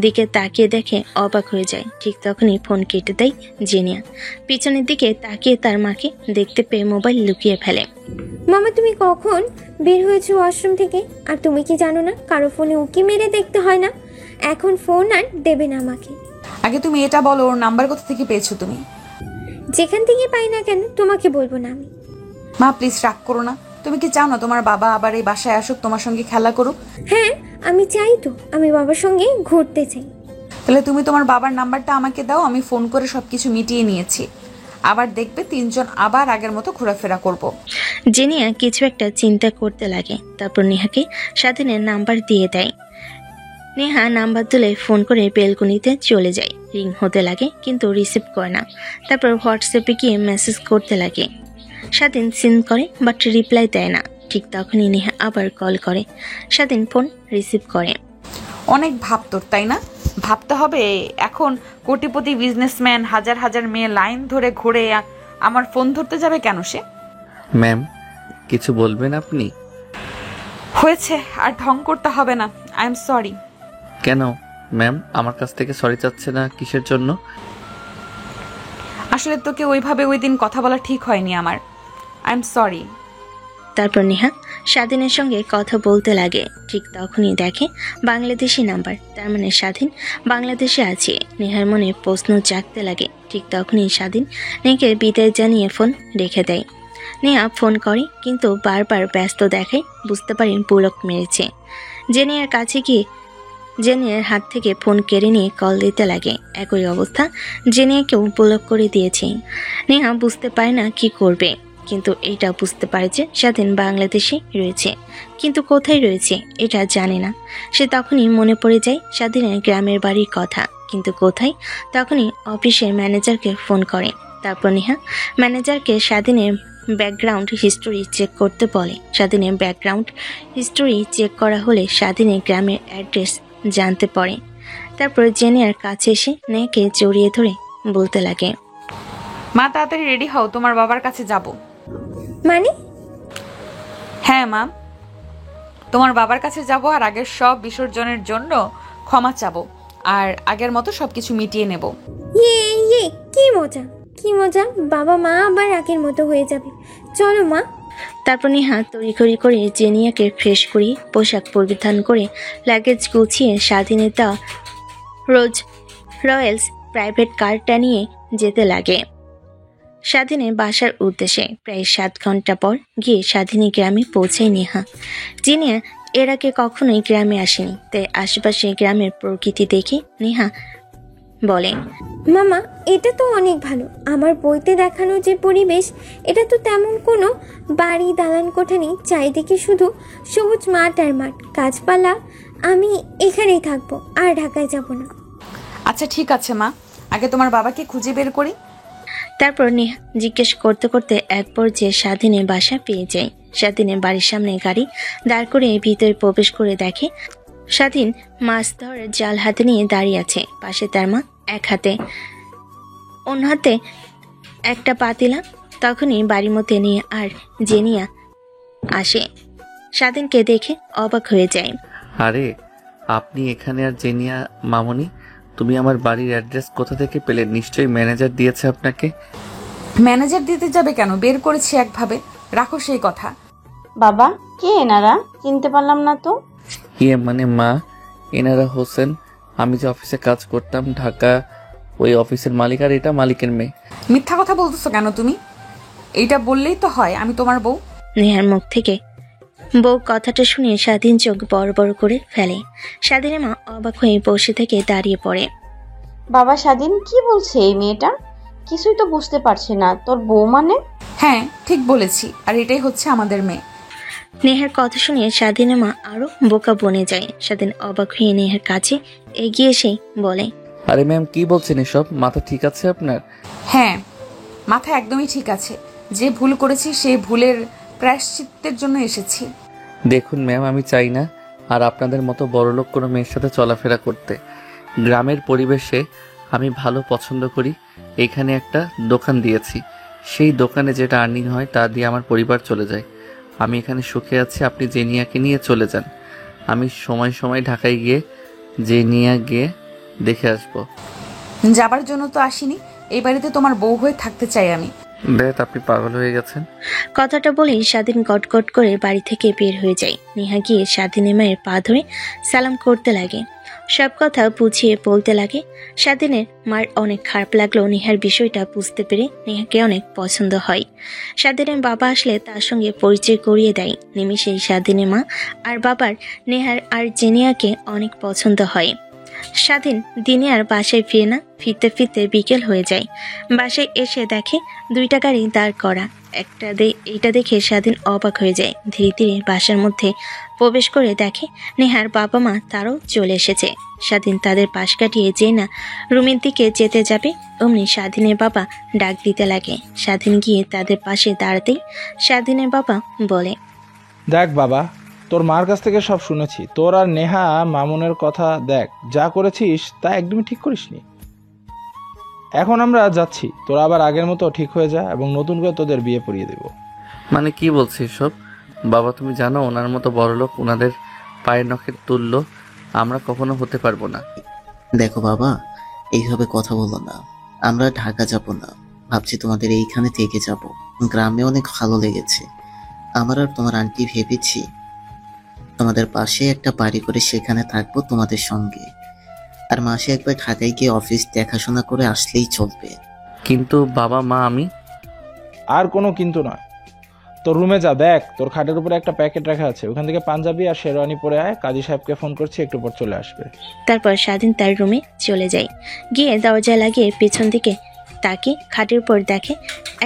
দিকে তাকিয়ে দেখে অবাক হয়ে যায়। ঠিক তখনই ফোন কেটে দেয় জেনিয়া। পিছনের দিকে তাকিয়ে তার মাকে দেখতে পেয়ে মোবাইল লুকিয়ে ফেলে। মামা, তুমি কখন বের হয়েছো ওয়াশরুম থেকে? আর তুমি কি জানো না কারো ফোনে উকি মেরে দেখতে হয় না? এখন ফোন আর দেবে না আমাকে। আগে তুমি এটা বলো, ওর নাম্বার কোথা থেকে পেয়েছো তুমি? যেখান থেকে পাই না কেন তোমাকে বলবো না আমি। মা প্লিজ রাগ করো না। তুমি কি চাও না তোমার বাবা আবার এই বাসায় আসুক, তোমার সঙ্গে খেলা করুক? হ্যাঁ, আমি চাই তো, আমি বাবার সঙ্গে ঘুরতে চাই। তাহলে তুমি তোমার বাবার নাম্বারটা আমাকে দাও, আমি ফোন করে সবকিছু মিটিয়ে নিয়েছি। আবার দেখবে তিনজন আবার আগের মতো ঘোরাফেরা করব। জেনিয়া কিছু একটা চিন্তা করতে লাগে, তারপর নেহাকে স্বাধীনের নাম্বার দিয়ে দেয়। নেহা নাম্বার তুলে ফোন করে বেলকনিতে চলে যায়। রিং হতে লাগে কিন্তু রিসিভ করে না। তারপর হোয়াটসঅ্যাপে গিয়ে মেসেজ করতে লাগে। স্বাধীন সিন করে বাট রিপ্লাই দেয় না। ঠিক তখনই নেহা আবার কল করে। স্বাধীন ফোন রিসিভ করে। অনেক ভাব তোর, তাই না? ভাবতে হবে এখন কোটিপতি বিজনেসম্যান, হাজার হাজার মেয়ে লাইন ধরে ঘুরে আমার ফোন ধরতে যাবে কেন সে? ম্যাম, কিছু বলবেন আপনি? হয়েছে, আর ঢং করতে হবে না। I am sorry. কেন ম্যাম আমার কাছ থেকে সরি চাচ্ছে না, কিসের জন্য? আসলে তোকে ওইভাবে ওই দিন কথা বলা ঠিক হয়নি আমার। I am sorry. তারপর নেহা স্বাধীনের সঙ্গে কথা বলতে লাগে। ঠিক তখনই দেখে বাংলাদেশি নাম্বার, তার মানে স্বাধীন বাংলাদেশে আছে। নেহার মনে প্রশ্ন জাগতে লাগে। ঠিক তখনই স্বাধীন নেহাকে বিদায় জানিয়ে ফোন রেখে দেয়। নেহা ফোন করে কিন্তু বারবার ব্যস্ত দেখায়, বুঝতে পারে বুলক মেরেছে। জেনিয়ার কাছে গিয়ে জেনিয়ার হাত থেকে ফোন কেড়ে নিয়ে কল দিতে লাগে। একই অবস্থা, জেনিয়াকেও ব্লক করে দিয়েছে। নেহা বুঝতে পারে না কি করবে, কিন্তু এটা বুঝতে পারে যে স্বাধীন বাংলাদেশে রয়েছে, কিন্তু কোথায় রয়েছে এটা জানে না। সে তখনই মনে পড়ে যায় স্বাধীনের গ্রামের বাড়ির কথা, কিন্তু কোথায়। তখনই অফিসের ম্যানেজারকে ফোন করে। তারপর নেহা ম্যানেজারকে স্বাধীনের ব্যাকগ্রাউন্ড হিস্টোরি চেক করতে বলে। স্বাধীনের ব্যাকগ্রাউন্ড হিস্টোরি চেক করা হলে স্বাধীনের গ্রামের অ্যাড্রেস জানতে পারে। তারপর জেনিয়ার কাছে এসে নেহাকে জড়িয়ে ধরে বলতে লাগে, মা তাড়াতাড়ি রেডি হও, তোমার বাবার কাছে যাব। মানে? হ্যাঁ মা, তোমার বাবার কাছে যাব আর আগের সব বিসর্জনের জন্য ক্ষমা চাবো আর আগের মতো সবকিছু মিটিয়ে নেব। ইয়ে, কি মজা, কি মজা! বাবা মা আবার আগের মতো হয়ে যাবে। চলো মা। তারপর নেহা তড়িঘড়ি করে জেনিয়াকে ফ্রেশ করিয়ে পোশাক পরিধান করে লাগেজ গুছিয়ে স্বাধীনতা রোজ রয়্যালস প্রাইভেট কারটা নিয়ে যেতে লাগে স্বাধীনের বাসার উদ্দেশ্যে। প্রায় 7 ঘন্টা পর গিয়ে স্বাধীনী গ্রামে পৌঁছায় নেহা। জেনিয়া এর আগে কখনোই গ্রামে আসেনি, তাই আশেপাশে গ্রামের প্রকৃতি দেখে নেহা বলে, মামা, এটা তো অনেক ভালো। আমার বইতে দেখানো যে পরিবেশ, এটা তো তেমন কোনো বাড়ি দালান কোঠা নেই, চারিদিকে শুধু সবুজ মাঠ আর মাঠ, গাছপালা। আমি এখানেই থাকবো, আর ঢাকায় যাব না। আচ্ছা ঠিক আছে মা, আগে তোমার বাবাকে খুঁজে বের করি। তারপর নেহা জিজ্ঞেস করতে করতে এক পর্যায়ে স্বাধীনের বাসা পেয়ে যায়। স্বাধীনের বাড়ির সামনে গাড়ি দাঁড় করে ভিতরে প্রবেশ করে দেখে স্বাধীন মাছ ধরার জাল হাতে নিয়ে দাঁড়িয়ে আছে। পাশে তার মা, এক হাতে অন্য হাতে একটা পাতিলা। তখনই বাড়ির মধ্যে নিয়ে আর জেনিয়া আসে। স্বাধীনকে দেখে অবাক হয়ে যায়। আরে আপনি এখানে? আর জেনিয়া মামনি, তুমি আমার বাড়ির অ্যাড্রেস কোথা থেকে পেলে? নিশ্চয়ই ম্যানেজার দিয়েছে আপনাকে। ম্যানেজার দিতে যাবে কেন? বের করেছি একভাবে, রাখো সেই কথা। বাবা, কে এনারা? চিনতে পারলাম না তো। মানে মা, এনারা হোসেন, আমি যে অফিসে কাজ করতাম ঢাকা, ওই অফিসের মালিক, আর এটা মালিকের মেয়ে। মিথ্যা কথা বলতেছো কেন তুমি? এইটা বললেই তো হয় আমি তোমার বউ। নেহার মুখ থেকে বউ কথাটা শুনে স্বাধীন চোখ বড় বড় করে ফেলে। স্বাধীনের মা অবাক হয়ে বসে থেকে দাঁড়িয়ে পড়ে। বাবা, স্বাধীন কি বলছে এই মেয়েটা? কিছুই তো বুঝতে পারছে না। তোর বউ মানে? হ্যাঁ ঠিক বলেছি, আর এটাই হচ্ছে আমাদের মেয়ে। নেহার কথা শুনে স্বাধীনের মা আরো বোকা বনে যায়। স্বাধীন অবাক হয়ে নেহার কাছে এগিয়ে এসে বলে, আরে ম্যাম, কি বলছেন এসব? মাথা ঠিক আছে আপনার? হ্যাঁ, মাথা একদমই ঠিক আছে। যে ভুল করেছি সেই ভুলের প্রায়শ্চিত্তের জন্য এসেছি। দেখুন ম্যাম, আমি চাই না আর আপনাদের মতো বড়লোক কোনো মেয়ের সাথে চলাফেরা করতে। গ্রামের পরিবেশে আমি ভালো পছন্দ করি। এখানে একটা দোকান দিয়েছি, সেই দোকানে যেটা আর্নিং হয় তা দিয়ে আমার পরিবার চলে যায়। আমি এখানে সুখে আছি। আপনি জেনিয়াকে নিয়ে চলে যান। আমি সময় সময় ঢাকায় গিয়ে জেনিয়া গিয়ে দেখে আসবো। যাবার জন্য তো আসিনি, এই বাড়িতে তোমার বউ হয়ে থাকতে চাই আমি। বেশ, আপনি পাগল হয়ে গেছেন। কথাটা বলেই স্বাধীন গটগট করে বাড়ি থেকে বের হয়ে যায়। নেহা গিয়ে স্বাধীনের মায়ের পা ধরে সালাম করতে লাগে, সব কথা বুঝিয়ে বলতে লাগে। স্বাধীনের মার অনেক খারাপ লাগলো নেহার বিষয়টা বুঝতে পেরে নেহাকে অনেক পছন্দ হয়। স্বাধীনের বাবা আসলে তার সঙ্গে পরিচয় করিয়ে দেয়। নিমিষেই স্বাধীনের মা আর বাবার নেহার আর জেনিয়াকে অনেক পছন্দ হয়। স্বাধীন দিনে আর বাসায় ফিরে না, ফিরতে ফিরতে বিকেল হয়ে যায়। বাসায় এসে দেখে 2টা গাড়ি দাঁড় করা। এইটা দেখে স্বাধীন অবাক হয়ে যায়। ধীরে ধীরে বাসার মধ্যে প্রবেশ করে দেখে নেহার বাবা মা তারও চলে এসেছে। স্বাধীন তাদের পাশ কাটিয়ে যে না রুমের দিকে যেতে যাবে, অমনি স্বাধীনের বাবা ডাক দিতে লাগে। স্বাধীন গিয়ে তাদের পাশে দাঁড়াতেই স্বাধীনের বাবা বলে, দেখ বাবা, তোর মার কাছ থেকে সব শুনেছি। তোর আর নেহা মামুনের কথা দেখ, যা করেছিস তা একদমই ঠিক করিসনি। এখন আমরা যাচ্ছি, তোরা আবার আগের মতো ঠিক হয়ে যা এবং নতুন করে তোদের বিয়ে পড়িয়ে দেব। মানে কি বলছিস সব? বাবা, তুমি জানো ওনার মতো বড়লোক ওনাদের পায়ের নখের তুল্য আমরা কখনো হতে পারবো না। দেখো বাবা, এইভাবে কথা বলো না। আমরা ঢাকা যাব না, ভাবছি তোমাদের এইখানে থেকে যাব। গ্রামে অনেক ভালো লেগেছে আমার। আর তোমার আন্টি ভেবেছি তোমাদের পাশে একটা বাড়ি করে সেখানে থাকবো তোমাদের সঙ্গে। আর মাসে একবার ঢাকায় গিয়ে অফিস দেখাশোনা করে আসলেই চলবে। কিন্তু বাবা মা, আমি আর কোনো কিন্তু না। তোর রুমে যা, দেখ তোর খাটের উপরে একটা প্যাকেট রাখা আছে, ওখান থেকে পাঞ্জাবি আর শেরওয়ানি পরে আয়। কাজী সাহেবকে ফোন করছি, একটু পর চলে আসবে। তারপর স্বাধীন তার রুমে চলে যায়। গিয়ে দরজা লাগিয়ে পেছন দিকে তাকে খাটের উপর দেখে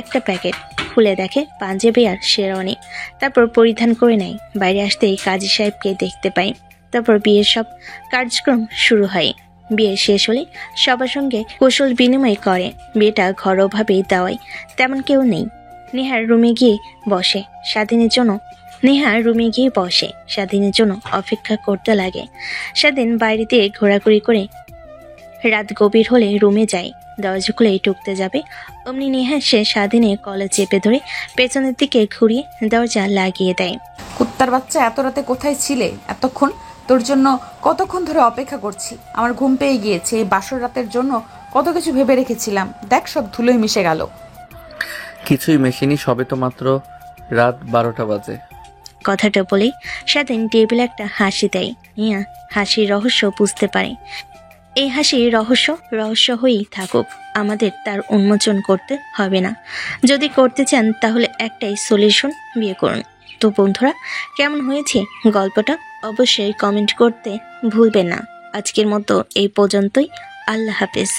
একটা প্যাকেট, খুলে দেখে পাঞ্জাবি আর শেরওয়ানি। তারপর পরিধান করে নেয়। বাইরে আসতেই কাজী সাহেবকে দেখতে পায়। তারপর বিয়ের সব কার্যক্রম শুরু হয়। বিয়ে শেষ হলে সবার সঙ্গে কুশল বিনিময় করে। বিয়েটা ঘরোয়াভাবেই দেওয়ায় তেমন কেউ নেই। নেহার রুমে গিয়ে বসে স্বাধীনের জন্য অপেক্ষা করতে লাগে। স্বাধীন বাইরে দিয়ে ঘোরাঘুরি করে রাত গভীর হলে রুমে যায়, দরজা খুলে ঢুকতে যাবে অমনি নেহা সে স্বাধীনে কলে চেপে ধরে পেছনের দিকে ঘুরিয়ে দরজা লাগিয়ে দেয়। কুত্তার বাচ্চা, এত রাতে কোথায় ছিলে এতক্ষণ? তোর জন্য কতক্ষণ ধরে অপেক্ষা করছি। আমার ঘুম পেয়ে গিয়েছে। এই বাসর রাতের জন্য কত কিছু ভেবে রেখেছিলাম, দেখ সব ধুলোয় মিশে গেল। কিছুই মেশিনি, সবে তো মাত্র রাত 12টা বাজে। কথাটা বলেই স্বাধীন টেবিলে একটা হাসি দেয়। নিয়া হাসির রহস্য বুঝতে পারে। এই হাসির রহস্য হয়েই থাকুক, আমাদের তার উন্মোচন করতে হবে না। যদি করতে চান তাহলে একটাই সলিউশন, বিয়ে করুন। তো বন্ধুরা, কেমন হয়েছে গল্পটা অবশ্যই কমেন্ট করতে ভুলবেন না। আজকের মতো এই পর্যন্তই। আল্লাহ হাফেজ।